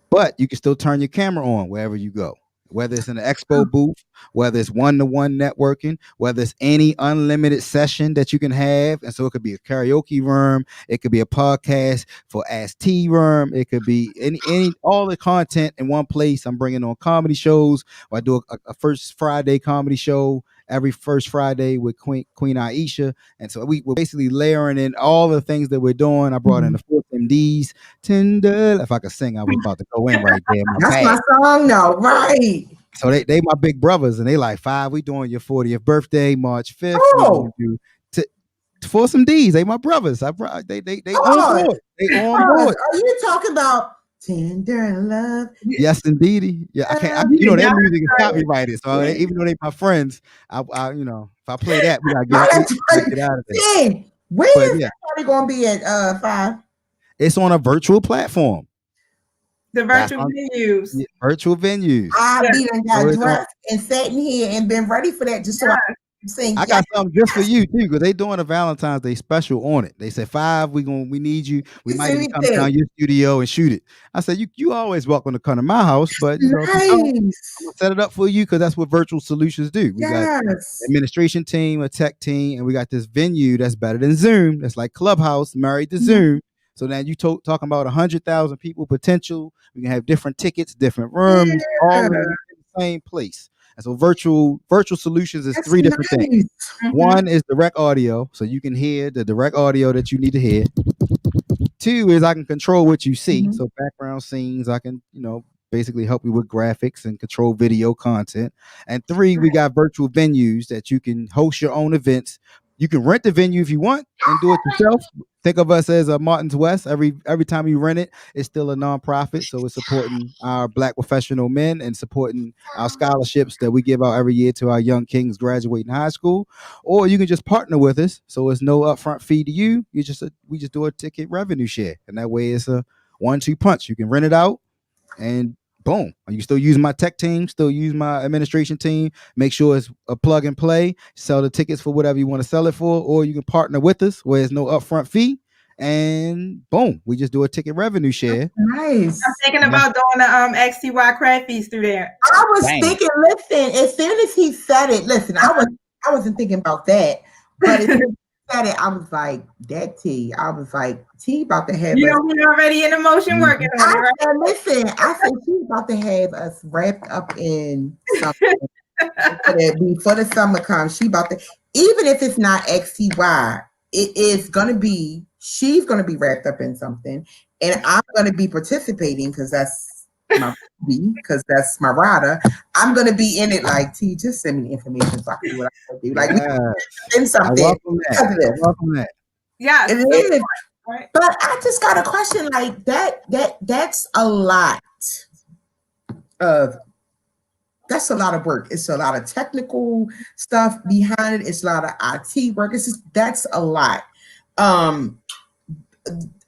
But you can still turn your camera on wherever you go. Whether it's in an expo booth, whether it's one-to-one networking, whether it's any unlimited session that you can have. And so it could be a karaoke room, it could be a podcast for Ask T room, it could be any all the content in one place. I'm bringing on comedy shows. I do a first Friday comedy show every first Friday with Queen Aisha. And so we're basically layering in all the things that we're doing. I brought in the 4MDs, Tinder. If I could sing, I was about to go in right there. That's my song now, right? So they my big brothers, and they like, 5, we doing your 40th birthday, March 5th. Oh. For some D's, they my brothers. They on board. They on board. Are you talking about Tender Love? Yes, indeed. Yeah, I can't. Their music is copyrighted, so even though they my friends, I if I play that, we gotta get out of there. Where is that party gonna be at 5? It's on a virtual platform. The virtual venues. Yeah, virtual venues. I got dressed and sat in here and been ready for that just so I can sing. I got something just for you too, because they doing a Valentine's Day special on it. They said 5, we need you. We might even come down your studio and shoot it. I said you always welcome to come to my house, but I'm gonna set it up for you because that's what virtual solutions do. We got an administration team, a tech team, and we got this venue that's better than Zoom. That's like Clubhouse married to Zoom. So now you talking about 100,000 people potential. We can have different tickets, different rooms, all in the same place. And so virtual solutions is 3 different things. One is direct audio, so you can hear the direct audio that you need to hear. 2 is I can control what you see. So background scenes, I can, basically help you with graphics and control video content. And 3, we got virtual venues that you can host your own events. You can rent the venue if you want and do it yourself. Think of us as a Martin's West. Every time you rent it, it's still a nonprofit. So it's supporting our Black professional men and supporting our scholarships that we give out every year to our young kings graduating high school. Or you can just partner with us. So it's no upfront fee to you. We just do a ticket revenue share. And that way it's a 1-2 punch. You can rent it out and boom. You still use my tech team, still use my administration team. Make sure it's a plug and play. Sell the tickets for whatever you want to sell it for, or you can partner with us where there's no upfront fee. And boom, we just do a ticket revenue share. Nice. I'm thinking about doing the XTY crab feast through there. I was thinking, listen, as soon as he said it, listen, I wasn't thinking about that, but as soon as he said it, I was like, that T. I was like, T about to have we're already in motion working on it, right? Listen, I said she's about to have us wrapped up in something before the summer comes. She about to, even if it's not XTY, it is gonna be. She's gonna be wrapped up in something, and I'm gonna be participating because that's my because that's my rider. I'm gonna be in it. Like, T, just send me the information so I can do what I do. Like, in I something. welcome that. I welcome that. Yes. It is. Right. But I just got a question. Like that's a lot of. That's a lot of work. It's a lot of technical stuff behind it. It's a lot of IT work. It's just that's a lot.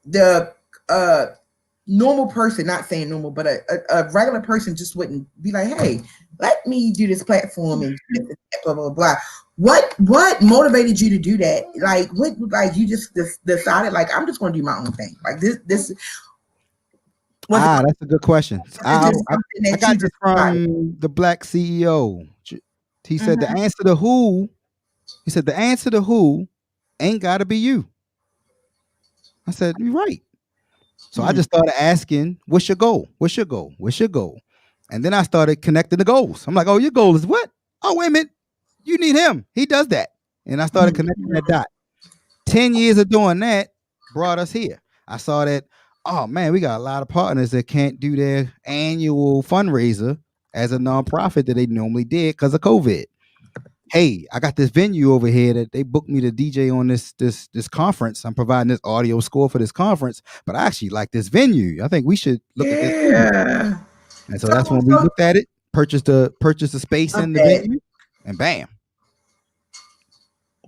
The normal person, not saying normal, but a regular person just wouldn't be like, hey, let me do this platform and blah blah blah. What motivated you to do that? Like what like you just decided like I'm just gonna do my own thing. Like this that's a good question. I got this decided? from the Black CEO. He said the answer to who. He said the answer to who ain't got to be you. I said you're right. So I just started asking, what's your goal? What's your goal? What's your goal? And then I started connecting the goals. I'm like, oh, your goal is what? Oh, wait a minute. You need him. He does that. And I started connecting that dot. 10 years of doing that brought us here. I saw that, oh man, we got a lot of partners that can't do their annual fundraiser as a nonprofit that they normally did because of COVID. Hey, I got this venue over here that they booked me to DJ on this conference. I'm providing this audio score for this conference, but I actually like this venue. I think we should look at this venue. And so that's when we looked at it, purchased the space in the venue, and bam.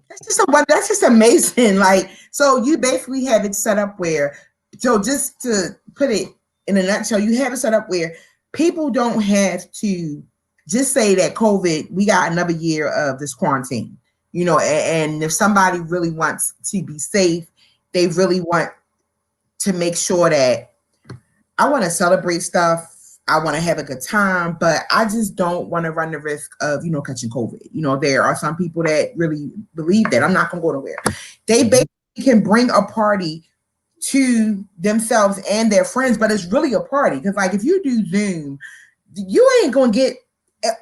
That's just amazing. Like, so you basically have it set up where, so just to put it in a nutshell, you have it set up where people don't have to just say that COVID, we got another year of this quarantine, you know, and if somebody really wants to be safe, they really want to make sure that I want to celebrate stuff. I want to have a good time, but I just don't want to run the risk of, you know, catching COVID. You know, there are some people that really believe that I'm not going to go nowhere. They basically can bring a party to themselves and their friends, but it's really a party. Because like if you do Zoom, you ain't going to get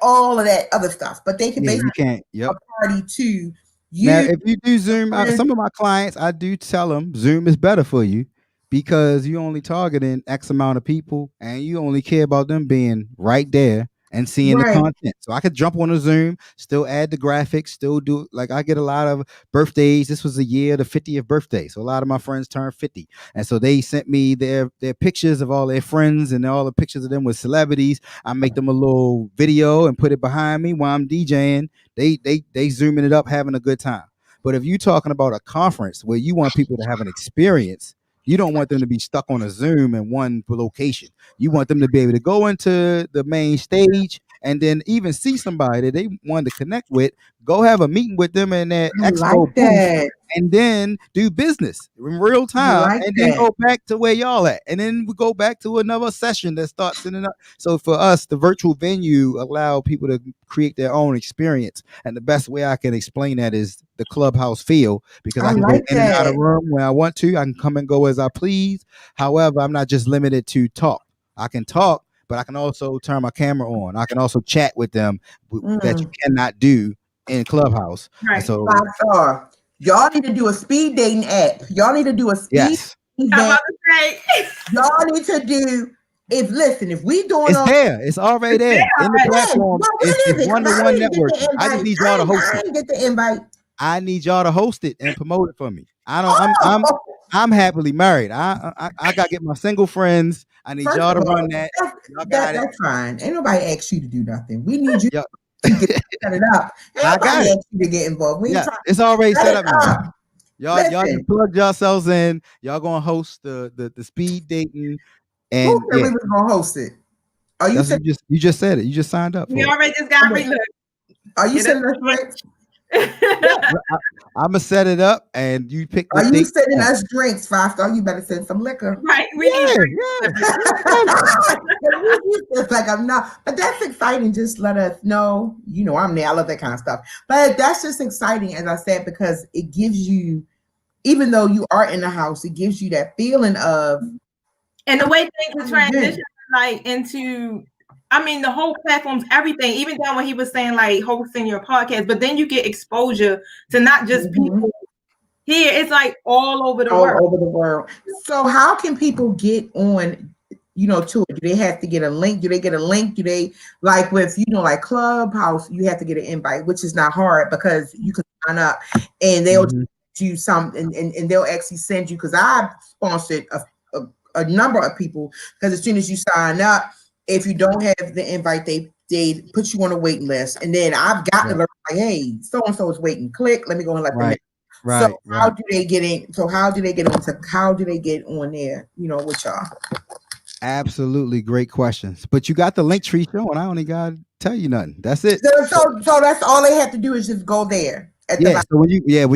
all of that other stuff, but they can basically a party to you. Now, if you do Zoom, some of my clients, I do tell them Zoom is better for you because you only targeting X amount of people and you only care about them being right there and seeing the content. So I could jump on a Zoom, still add the graphics, still do like I get a lot of birthdays. This was the year, the 50th birthday. So a lot of my friends turned 50. And so they sent me their pictures of all their friends and all the pictures of them with celebrities. I make them a little video and put it behind me while I'm DJing. They zooming it up, having a good time. But if you're talking about a conference where you want people to have an experience, you don't want them to be stuck on a Zoom in one location. You want them to be able to go into the main stage and then even see somebody that they wanted to connect with, go have a meeting with them in that expo booth, and then do business in real time, and then go back to where y'all at. And then we go back to another session that starts in another. So for us, the virtual venue allow people to create their own experience. And the best way I can explain that is the clubhouse feel, because I can go in and out of room when I want to. I can come and go as I please. However, I'm not just limited to talk. I can talk, but I can also turn my camera on. I can also chat with them that you cannot do in Clubhouse. Right. So 5Starr. Y'all need to do a speed dating app. Y'all need to do a speed dating app. Y'all need to do if we doing it's already there in the platform. It's one-to-one networking. I just need y'all to host it. I didn't get the invite. I need y'all to host it and promote it for me. I'm happily married. I gotta get my single friends. I need y'all to run that. That's fine. Ain't nobody asked you to do nothing. We need you to set it up. I got it. Asked you to get involved. It's already set up now. Y'all just plug yourselves in. Y'all gonna host the speed dating. And who said we was gonna host it? Are you you just said it. You just signed up. We already just got it. Are you sending us drinks? I'm gonna set it up, and you pick. Are you sending us drinks, 5Starr? You better send some liquor. Right, we need drinks. It's like I'm not, but that's exciting. Just let us know. You know, I'm there. I love that kind of stuff. But that's just exciting, as I said, because it gives you, even though you are in the house, it gives you that feeling of. And the way things are transitioning, like into. I mean, the whole platform's everything, even down when he was saying like hosting your podcast, but then you get exposure to not just people here, it's like all over the world. So how can people get on to it? Do they have to get a link? Do they get a link? Do they, like with, like Clubhouse, you have to get an invite, which is not hard because you can sign up and they'll do something and they'll actually send you, because I sponsored a number of people, because as soon as you sign up, if you don't have the invite, they put you on a waiting list, and then I've got to learn, like, hey, so and so is waiting. Click, let me go and let them know. So how do they get in? So how do they get on there? With y'all? Absolutely great questions. But you got the link tree showing. I only got to tell you nothing. That's it. So that's all they have to do is just go there. So when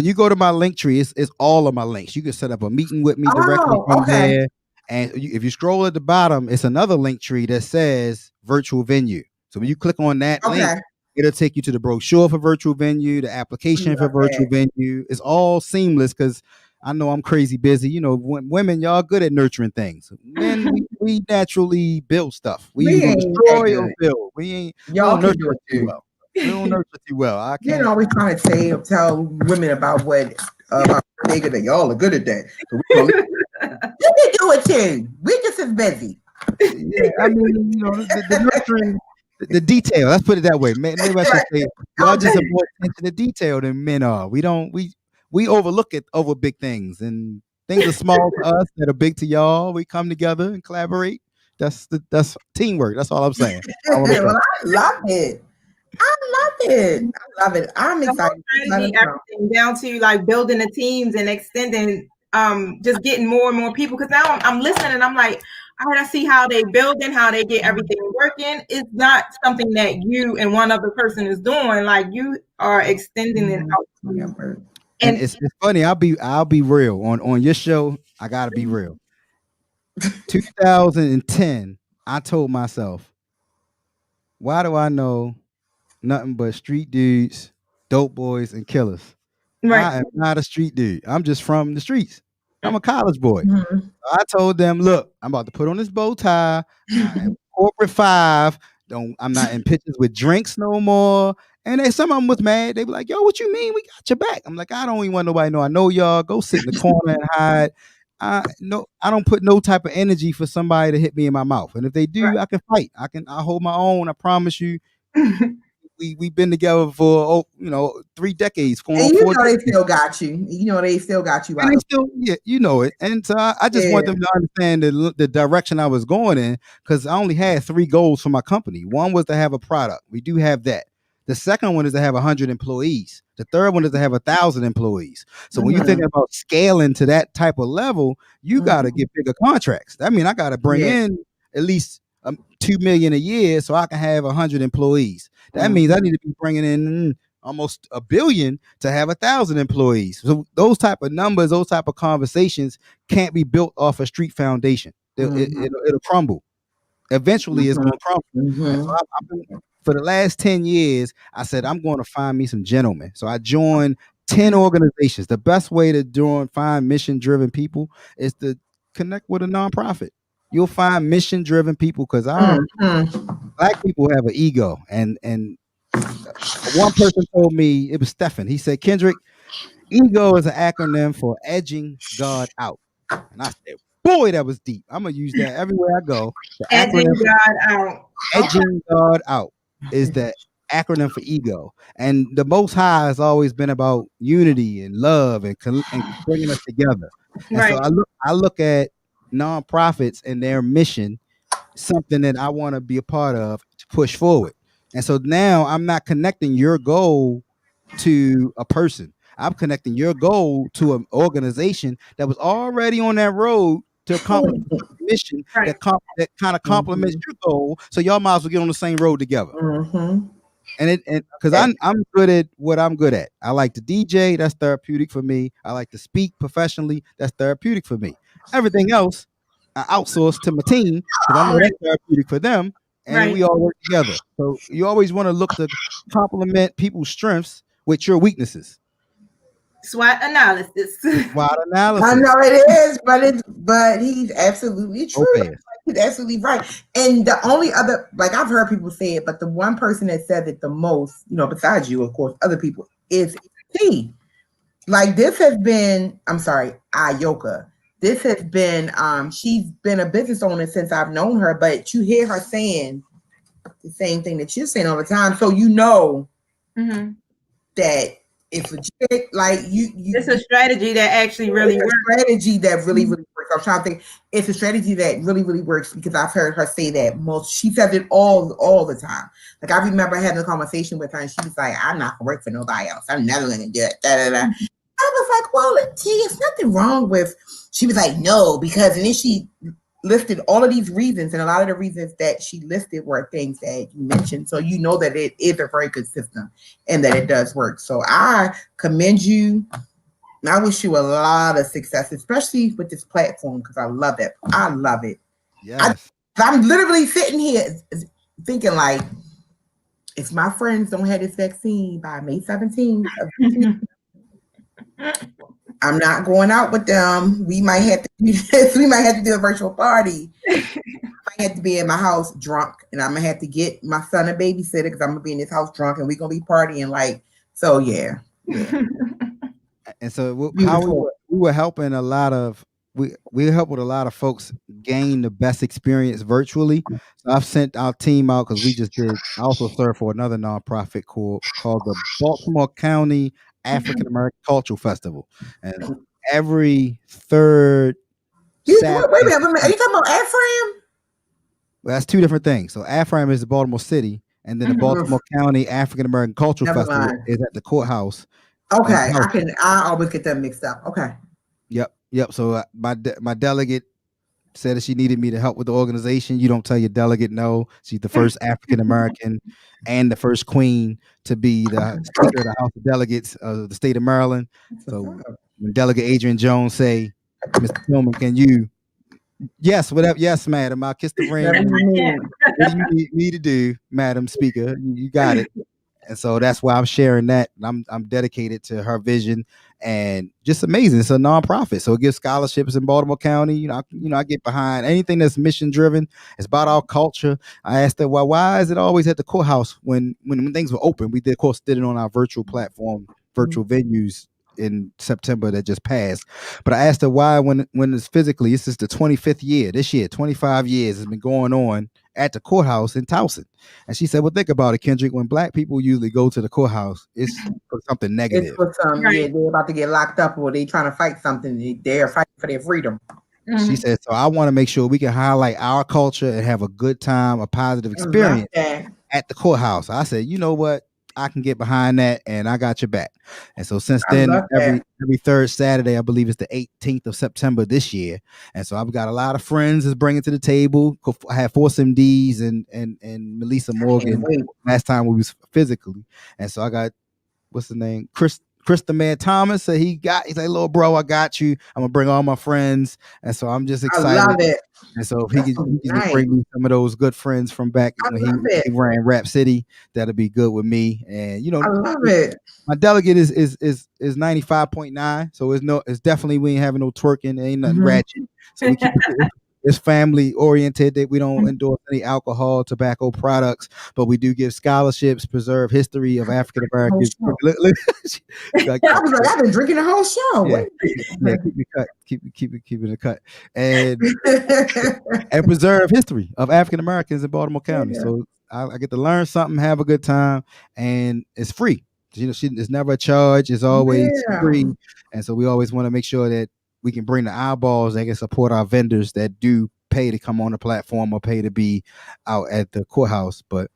you go to my link tree, it's all of my links. You can set up a meeting with me directly from there. And if you scroll at the bottom, it's another link tree that says virtual venue. So when you click on that link, it'll take you to the brochure for virtual venue, the application for virtual venue. It's all seamless because I know I'm crazy busy. Women, y'all good at nurturing things. Men, we naturally build stuff. We either destroy or build. We don't nurture it too well. We don't nurture too well. I can't. Always trying to tell women about what nigga that y'all are good at that. So you can do it too. We just as busy. Yeah, I mean, the nurturing, the detail. Let's put it that way. Maybe I should say y'all just have more attention to detail than men are. We don't. We overlook it over big things, and things are small to us that are big to y'all. We come together and collaborate. That's teamwork. That's all I'm saying. Well, I love it. I'm excited. Everything down to like building the teams and extending, just getting more and more people. Because now I'm listening and I'm like, I see how they building, how they get everything working. It's not something that you and one other person is doing. Like you are extending it out. And it's funny. I'll be real on your show. I gotta be real. 2010, I told myself, why do I know nothing but street dudes, dope boys, and killers? I am not a street dude. I'm just from the streets. I'm a college boy. I told them, look, I'm about to put on this bow tie. I'm corporate 5. I'm not in pictures with drinks no more. And some of them was mad. They be like, yo, what you mean? We got your back. I'm like, I don't even want nobody to know I know y'all. Go sit in the corner and hide. I don't put no type of energy for somebody to hit me in my mouth. And if they do, I can fight. I hold my own. I promise you. We've been together for 3 decades. And they still got you. They still got you. And they still, it. And so I just want them to understand the direction I was going in, because I only had 3 goals for my company. One was to have a product. We do have that. The second one is to have 100 employees. The third one is to have 1,000 employees. So when you're thinking about scaling to that type of level, you got to get bigger contracts. I mean, I got to bring in at least $2 million a year so I can have 100 employees. That means I need to be bringing in almost $1 billion to have 1,000 employees. So those type of numbers, those type of conversations can't be built off a street foundation. It'll crumble. Eventually, it's going to crumble. So for the last 10 years, I said, I'm going to find me some gentlemen. So I joined 10 organizations. The best way to find mission-driven people is to connect with a nonprofit. You'll find mission-driven people, because our Black people have an ego. And one person told me, it was Stephen. He said, Kendrick, ego is an acronym for edging God out. And I said, boy, that was deep. I'm going to use that everywhere I go. Edging God out. Edging God out is the acronym for ego. And the Most High has always been about unity and love and bringing us together. And so I look at nonprofits and their mission, something that I want to be a part of to push forward. And so now I'm not connecting your goal to a person. I'm connecting your goal to an organization that was already on that road to accomplish a mission that kind of complements your goal. So y'all might as well get on the same road together. And because I'm good at what I'm good at. I like to DJ. That's therapeutic for me. I like to speak professionally. That's therapeutic for me. Everything else, I outsource to my team because I know that's therapeutic for them. And we all work together. So you always want to look to complement people's strengths with your weaknesses. SWOT analysis. SWOT analysis. I know it is, but he's absolutely true. He's absolutely right. And the only other, like I've heard people say it, but the one person that said it the most, besides you, of course, other people, is T. Like this has been, I'm sorry, Ayoka. this has been she's been a business owner since I've known her, but you hear her saying the same thing that you're saying all the time. So you know that it's legit. Like it's a strategy that actually really works. Strategy that really works. I'm trying to think. It's a strategy that really works because I've heard her say that she says it all the time. Like I remember having a conversation with her and she was like, I'm not gonna work for nobody else. I'm never gonna do it. Da, da, da. I was like, well, there's nothing wrong with. She was like, no, because and then she listed all of these reasons, and a lot of the reasons that she listed were things that you mentioned. So you know that it is a very good system and that it does work. So I commend you. I wish you a lot of success, especially with this platform, because I love it. I love it. Yes. I'm literally sitting here thinking like, if my friends don't have this vaccine by May 17th, I'm not going out with them. We might have to do this. We might have to do a virtual party. I might have to be in my house drunk, and I'm gonna have to get my son a babysitter because I'm gonna be in his house drunk, and we're gonna be partying like so. Yeah. And so how we were helping a lot of we help with a lot of folks gain the best experience virtually. So I've sent our team out because we just did. I also serve for another nonprofit called the Baltimore County African American Cultural Festival, and every third Saturday. Wait a minute. Are you talking about Ephraim? Well, that's two different things. So Ephraim is the Baltimore City, and then the Baltimore County African American Cultural Festival is at the courthouse. Okay, I always get them mixed up. Okay. Yep. So my delegate said that she needed me to help with the organization. You don't tell your delegate no. She's the first African American and the first queen to be the Speaker of the House of Delegates of the state of Maryland. So when Delegate Adrian Jones say, Mr. Tillman, can you? Yes, whatever. Yes, madam. I'll kiss the ring. What do you need me to do, Madam Speaker? You got it. And so that's why I'm sharing that. I'm dedicated to her vision, and just amazing. It's a nonprofit, so it gives scholarships in Baltimore County. I get behind anything that's mission driven. It's about our culture. I asked her, why is it always at the courthouse when things were open? We did it on our virtual platform, virtual venues in September that just passed. But I asked her why when it's physically. This is the 25th year. This year, 25 years has been going on at the courthouse in Towson. And she said, well, think about it, Kendrick. When black people usually go to the courthouse, it's for something negative. It's for yeah, they're about to get locked up or they trying to fight something. They're fighting for their freedom. She said, so I want to make sure we can highlight our culture and have a good time, a positive experience at the courthouse. I said, you know what? I can get behind that, and I got your back. And so since then, every third Saturday, I believe it's the 18th of September this year. And so I've got a lot of friends that's bringing to the table. I had Force MDs and Melissa Morgan last time we was physically. And so I got, what's the name? Chris the Man Thomas. So he's like, little bro, I got you. I'm gonna bring all my friends. And so I'm just excited. I love it. And so if he can bring me some of those good friends from back when he ran Rap City, that'll be good with me. And I love it. My delegate is 95.9, so it's definitely, we ain't having no twerking, ain't nothing ratchet. So we keep it's family oriented, that we don't endorse any alcohol, tobacco products, but we do give scholarships, preserve history of African Americans. I've been drinking the whole show. Keep it a cut, and preserve history of African Americans in Baltimore County. So I get to learn something, have a good time, and it's free. It's never a charge. It's always free, and so we always want to make sure that we can bring the eyeballs that can support our vendors that do pay to come on the platform or pay to be out at the courthouse. But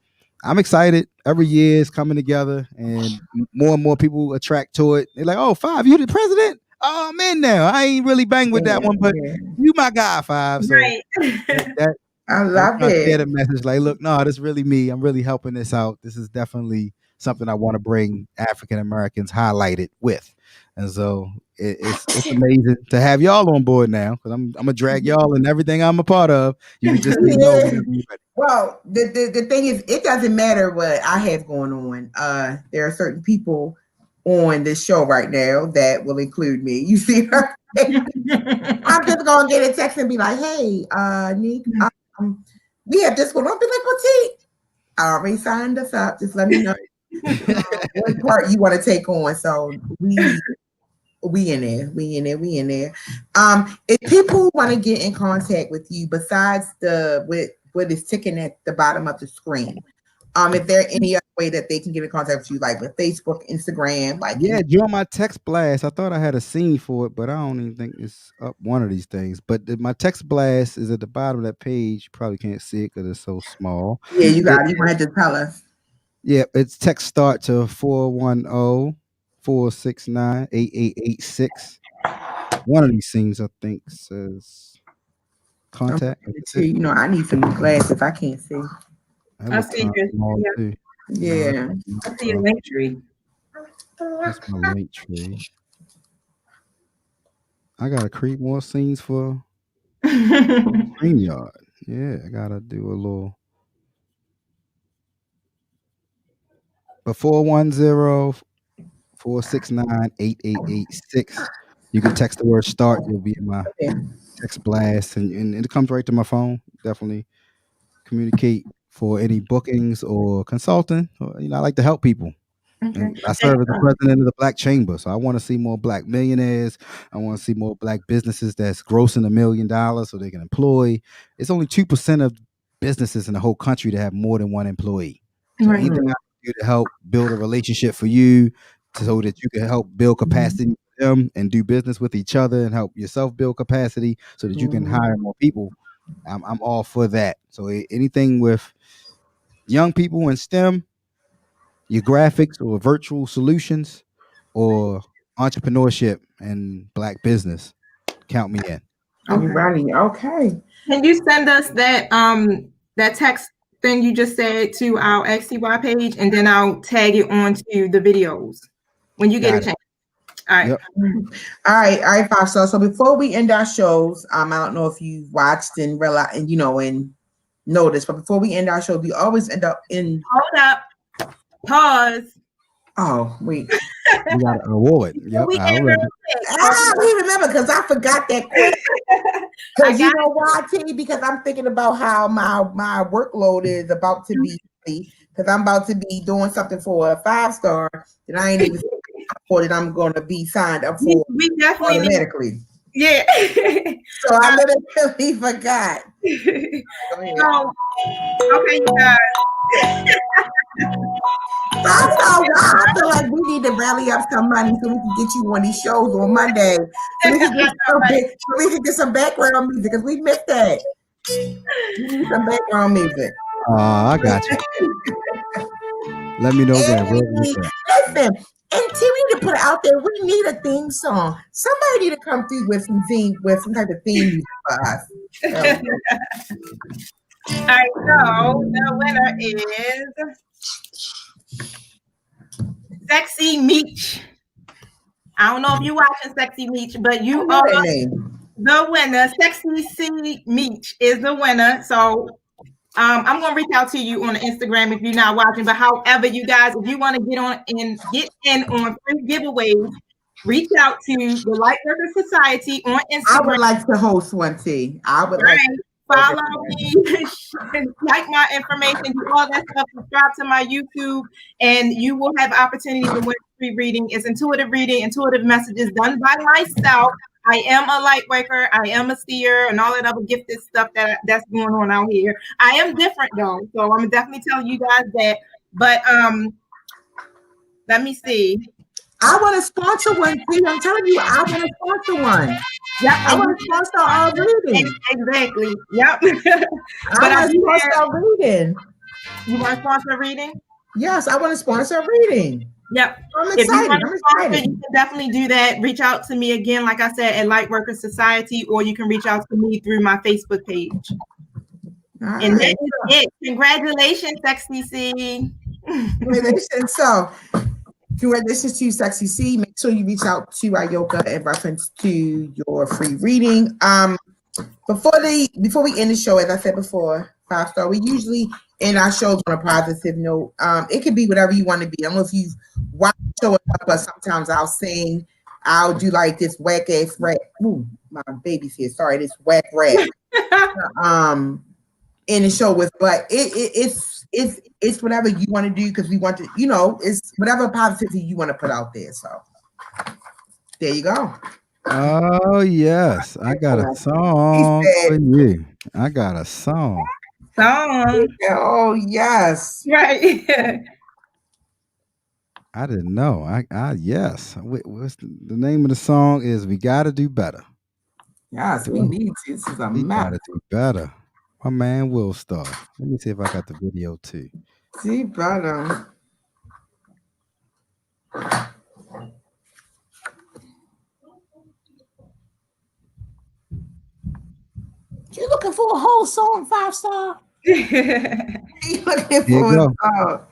I'm excited. Every year is coming together, and more people attract to it. They're like, "Oh, 5, you the president? Oh, I'm in now. I ain't really bang with that one, but you my guy, 5." So I love it. Share the message like, look, no, this is really me. I'm really helping this out. This is definitely something I want to bring African Americans highlighted with. And so it's amazing to have y'all on board now, because I'm gonna drag y'all in everything I'm a part of. You can just well, the thing is, it doesn't matter what I have going on. There are certain people on this show right now that will include me. You see, I'm just gonna get a text and be like, "Hey, Nick, we have this one." I'll be like, "Well, T, I already signed us up. Just let me know what part you want to take on." So We in there. If people want to get in contact with you, besides with what is ticking at the bottom of the screen, is there any other way that they can get in contact with you, like with Facebook, Instagram, like Yeah, join my text blast. I thought I had a scene for it, but I don't even think it's up one of these things. But my text blast is at the bottom of that page. You probably can't see it because it's so small. yeah, you It, got it. You wanted to tell us. yeah, it's text start to 410-469-8886. One of these scenes, I think, says I'm contact. looking That's at you. it. You know, I need some glasses. I can't see. That I look see kind of you. small Yeah, too. No, Yeah. I see a link tree. that's my link tree. I gotta create more scenes for StreamYard. Yeah, I gotta do a little. But 410-469-8886. You can text the word start. You'll be in my Yeah. text blast, and it comes right to my phone. Definitely communicate for any bookings or consulting. I like to help people. Okay. And I serve as the president of the Black Chamber. So I want to see more Black millionaires. I want to see more Black businesses that's grossing $1 million so they can employ. It's only 2% of businesses in the whole country that have more than one employee. So Right. anything I can do to help build a relationship for you so that you can help build capacity for them and do business with each other and help yourself build capacity so that you can hire more people, I'm all for that. So anything with young people in STEM, your graphics or virtual solutions or entrepreneurship and Black business, count me in. Alrighty. Okay. Can you send us that text thing you just said to our XCY page, and then I'll tag it onto the videos when you get a Got it. chance. All right. Yep. All right, 5 Star. So before we end our shows, I don't know if you watched and realize and and noticed, but before we end our show, we always end up in. Hold up. Pause. Oh wait. We got an award. Yep. We I end remember. real quick. We remember because I forgot that quick. I Because you got know why, T? Because I'm thinking about how my workload is about to be because I'm about to be doing something for a 5 Star that I ain't even for that I'm going to be signed up for we definitely need. automatically. Yeah. So I literally forgot. So, okay, you guys. I feel like we need to rally up some money so we can get you on these shows on Monday. So we can get some background music because we missed that. We need some background music. I got you. Let me know when. Listen, and T, we need to put it out there. We need a theme song. Somebody need to come through with some type of theme music for us. So. All right, so the winner is Sexy Meech. I don't know if you're watching Sexy Meech, but you are the winner. Sexy C Meech is the winner. So I'm gonna reach out to you on Instagram if you're not watching. But however, you guys, if you want to get in on free giveaways, reach out to the Lightworker Society on Instagram. I would like to host one, T. I would like to follow me, like my information, do all that stuff, subscribe to my YouTube, and you will have opportunity to win free reading. It's intuitive reading, intuitive messages done by myself. I am a light worker, I am a seer, and all that other gifted stuff that's going on out here. I am different though, so I'm definitely telling you guys that. But let me see. I want to sponsor one, T. I'm telling you, I want to sponsor one. Yeah, I want to sponsor our reading. Exactly. Yep. But I want to sponsor our reading. You want to sponsor a reading? Yes, I want to sponsor a reading. Yep. I'm excited. You can definitely do that. Reach out to me again, like I said, at Lightworker Society, or you can reach out to me through my Facebook page. And that is it. Congratulations, Sexy C. Congratulations. So, congratulations to you, Sexy C. Make sure you reach out to Ayoka in reference to your free reading. Before we end the show, as I said before, 5 Star, we usually end our shows on a positive note. It could be whatever you want to be. I don't know if you've watched the show enough, but sometimes I'll sing. I'll do like this whack ass rap. Ooh, my baby's here. Sorry, this whack rap. In the show with, but it's whatever you want to do because we want to, it's whatever positivity you want to put out there. So There you go. Oh yes, I got a He song said, for you. I got a song. Song. oh, yes. Right. I didn't know. Yes. What's the name of the song? Is We Gotta Do Better. Yes, we need to. This is a We mess. gotta do better. My man 5Starr. Let me see if I got the video too. See, brother. You looking for a whole song, 5Starr? You looking Here for you a go. song?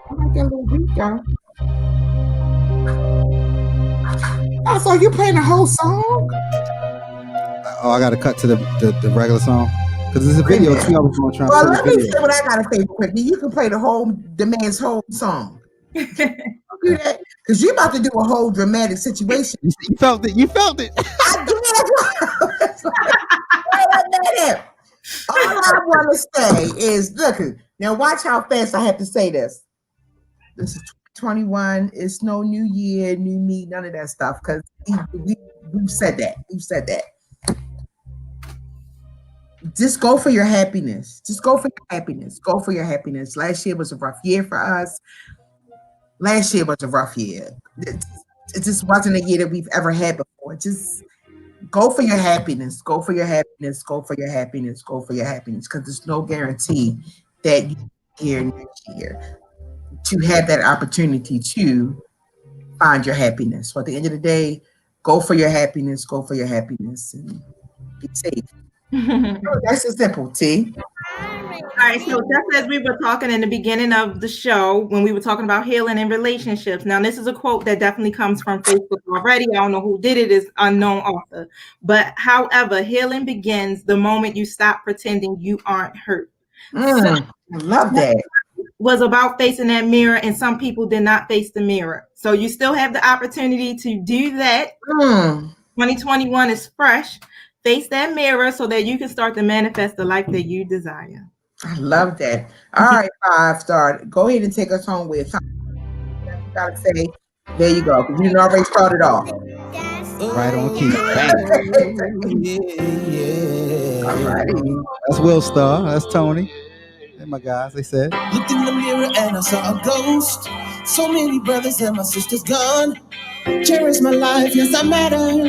I like that little beat, though. Oh, so you playing the whole song? Oh, I gotta cut to the regular song. Because there's a Wait a video minute. too. I was gonna try and Well, play the let me video. say what I gotta say real quick. You can play the man's whole song. Don't do that. Because you're about to do a whole dramatic situation. You felt it. You felt it. I did. Wait a minute. All I want to say is, look, now watch how fast I have to say this. This is 21. It's no new year, new me, none of that stuff. Because we've said that. We've said that. Just go for your happiness. Just go for your happiness. Go for your happiness. Last year was a rough year for us. Last year was a rough year. It just wasn't a year that we've ever had before. Just go for your happiness. Go for your happiness. Go for your happiness. Go for your happiness. Because there's no guarantee that you here next year to have that opportunity to find your happiness. So at the end of the day, go for your happiness. Go for your happiness and be safe. That's just simple, T. All right, so just as we were talking in the beginning of the show, when we were talking about healing and relationships, now this is a quote that definitely comes from Facebook already. I don't know who did it, it's unknown author. But however, healing begins the moment you stop pretending you aren't hurt. I love that. Was about facing that mirror, and some people did not face the mirror. So you still have the opportunity to do that. 2021 is fresh. Face that mirror so that you can start to manifest the life that you desire. I love that. All right, 5Starr. Go ahead and take us home with something. You gotta say, there you go, because you already started off. Right on key. Alrighty. That's 5Starr. That's Tony. Hey, my guys, they said. Looked in the mirror and I saw a ghost. So many brothers and my sisters gone. Cherish my life, yes I matter.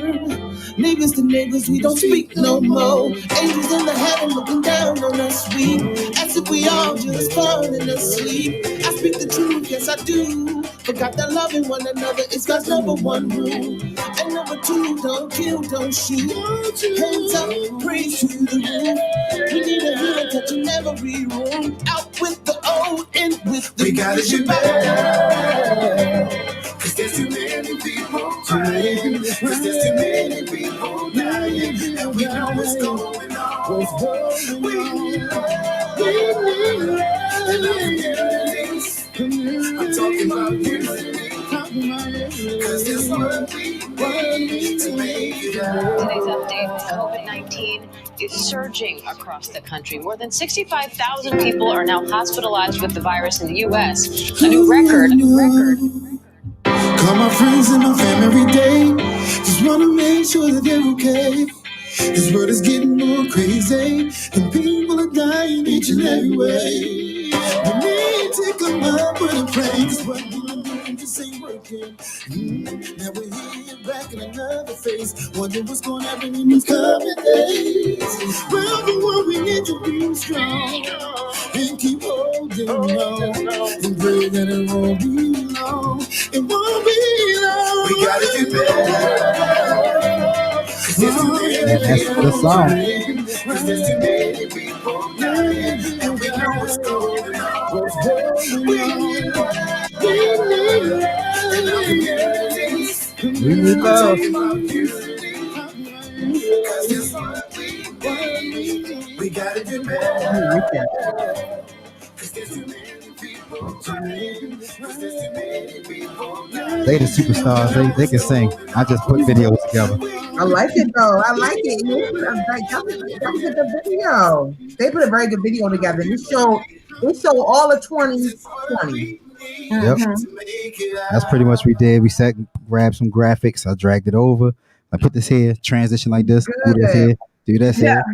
Neighbors to neighbors, we don't speak no more. Angels in the heaven looking down on us, we as if we all just falling asleep. I speak the truth, yes I do. Forgot that loving one another is God's number one rule. And number two, don't kill, don't shoot. Hands up, praise to the roof. We need a healing touch in every room. Out with the old, in with the. We gotta get better. Cause there's too many people crying. Cause there's too many people dying. And we know what's going on. We need love. And I'm talking about unity. Cause there's one we need to make it out. Today's update, COVID-19 is surging across the country. More than 65,000 people are now hospitalized with the virus in the U.S. A new record. Call my friends and my family every day. Just wanna make sure that they're okay. This world is getting more crazy, and people are dying each and every way. We need to come up with a plan, 'cause what we're doing just ain't working. Now we're here back in another phase, wondering what's gonna happen in these coming days. Well, the one we need to be strong and keep holding on, and pray that it won't be long. It won't be long. We gotta get better. That's the song. Cause there's too many people dying, and we know what's going on. We need love. We gotta get better. They the superstars. They can sing. I just put videos together. I like it though. I like it. That was a good video. They put a very good video together. This show all of 2020. Yep. That's pretty much what we did. We sat and grabbed some graphics. I dragged it over. I put this here, transition like this, do this here, do this here.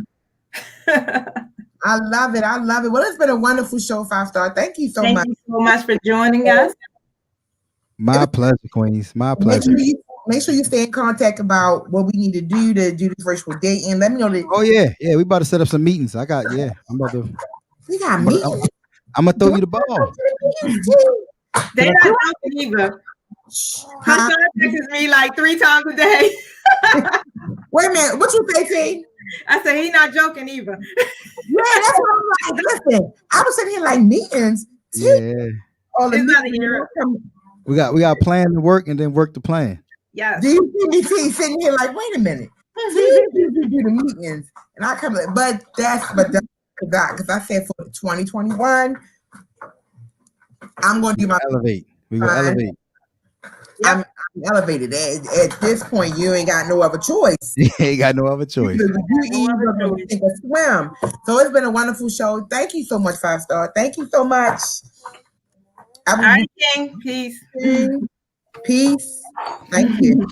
I love it. I love it. Well, it's been a wonderful show, 5Starr. Thank you so much. Thank you so much for joining us. My pleasure, Queens. My pleasure. Make sure you stay in contact about what we need to do this virtual date, and let me know that. Oh yeah, we about to set up some meetings. I'm about to. We got meetings. I'm gonna throw you the ball. They're not joking either. 5Starr texts me like 3 times a day. Wait a minute, what you say, T? I said he's not joking either. Yeah, that's what I'm like. Listen, I was sitting here like meetings. Yeah. All the It's not a hero. We got plan to work and then work the plan. Yes. Do you see me sitting here like, wait a minute? You do the meetings, and I come, but that's because I said for 2021, I'm going to do my elevate. We're gonna elevate. I'm elevated. At this point, you ain't got no other choice. You ain't got no other choice. You either take a swim. So it's been a wonderful show. Thank you so much, 5Starr. Thank you so much. All right, King. Peace. Peace. Thank you.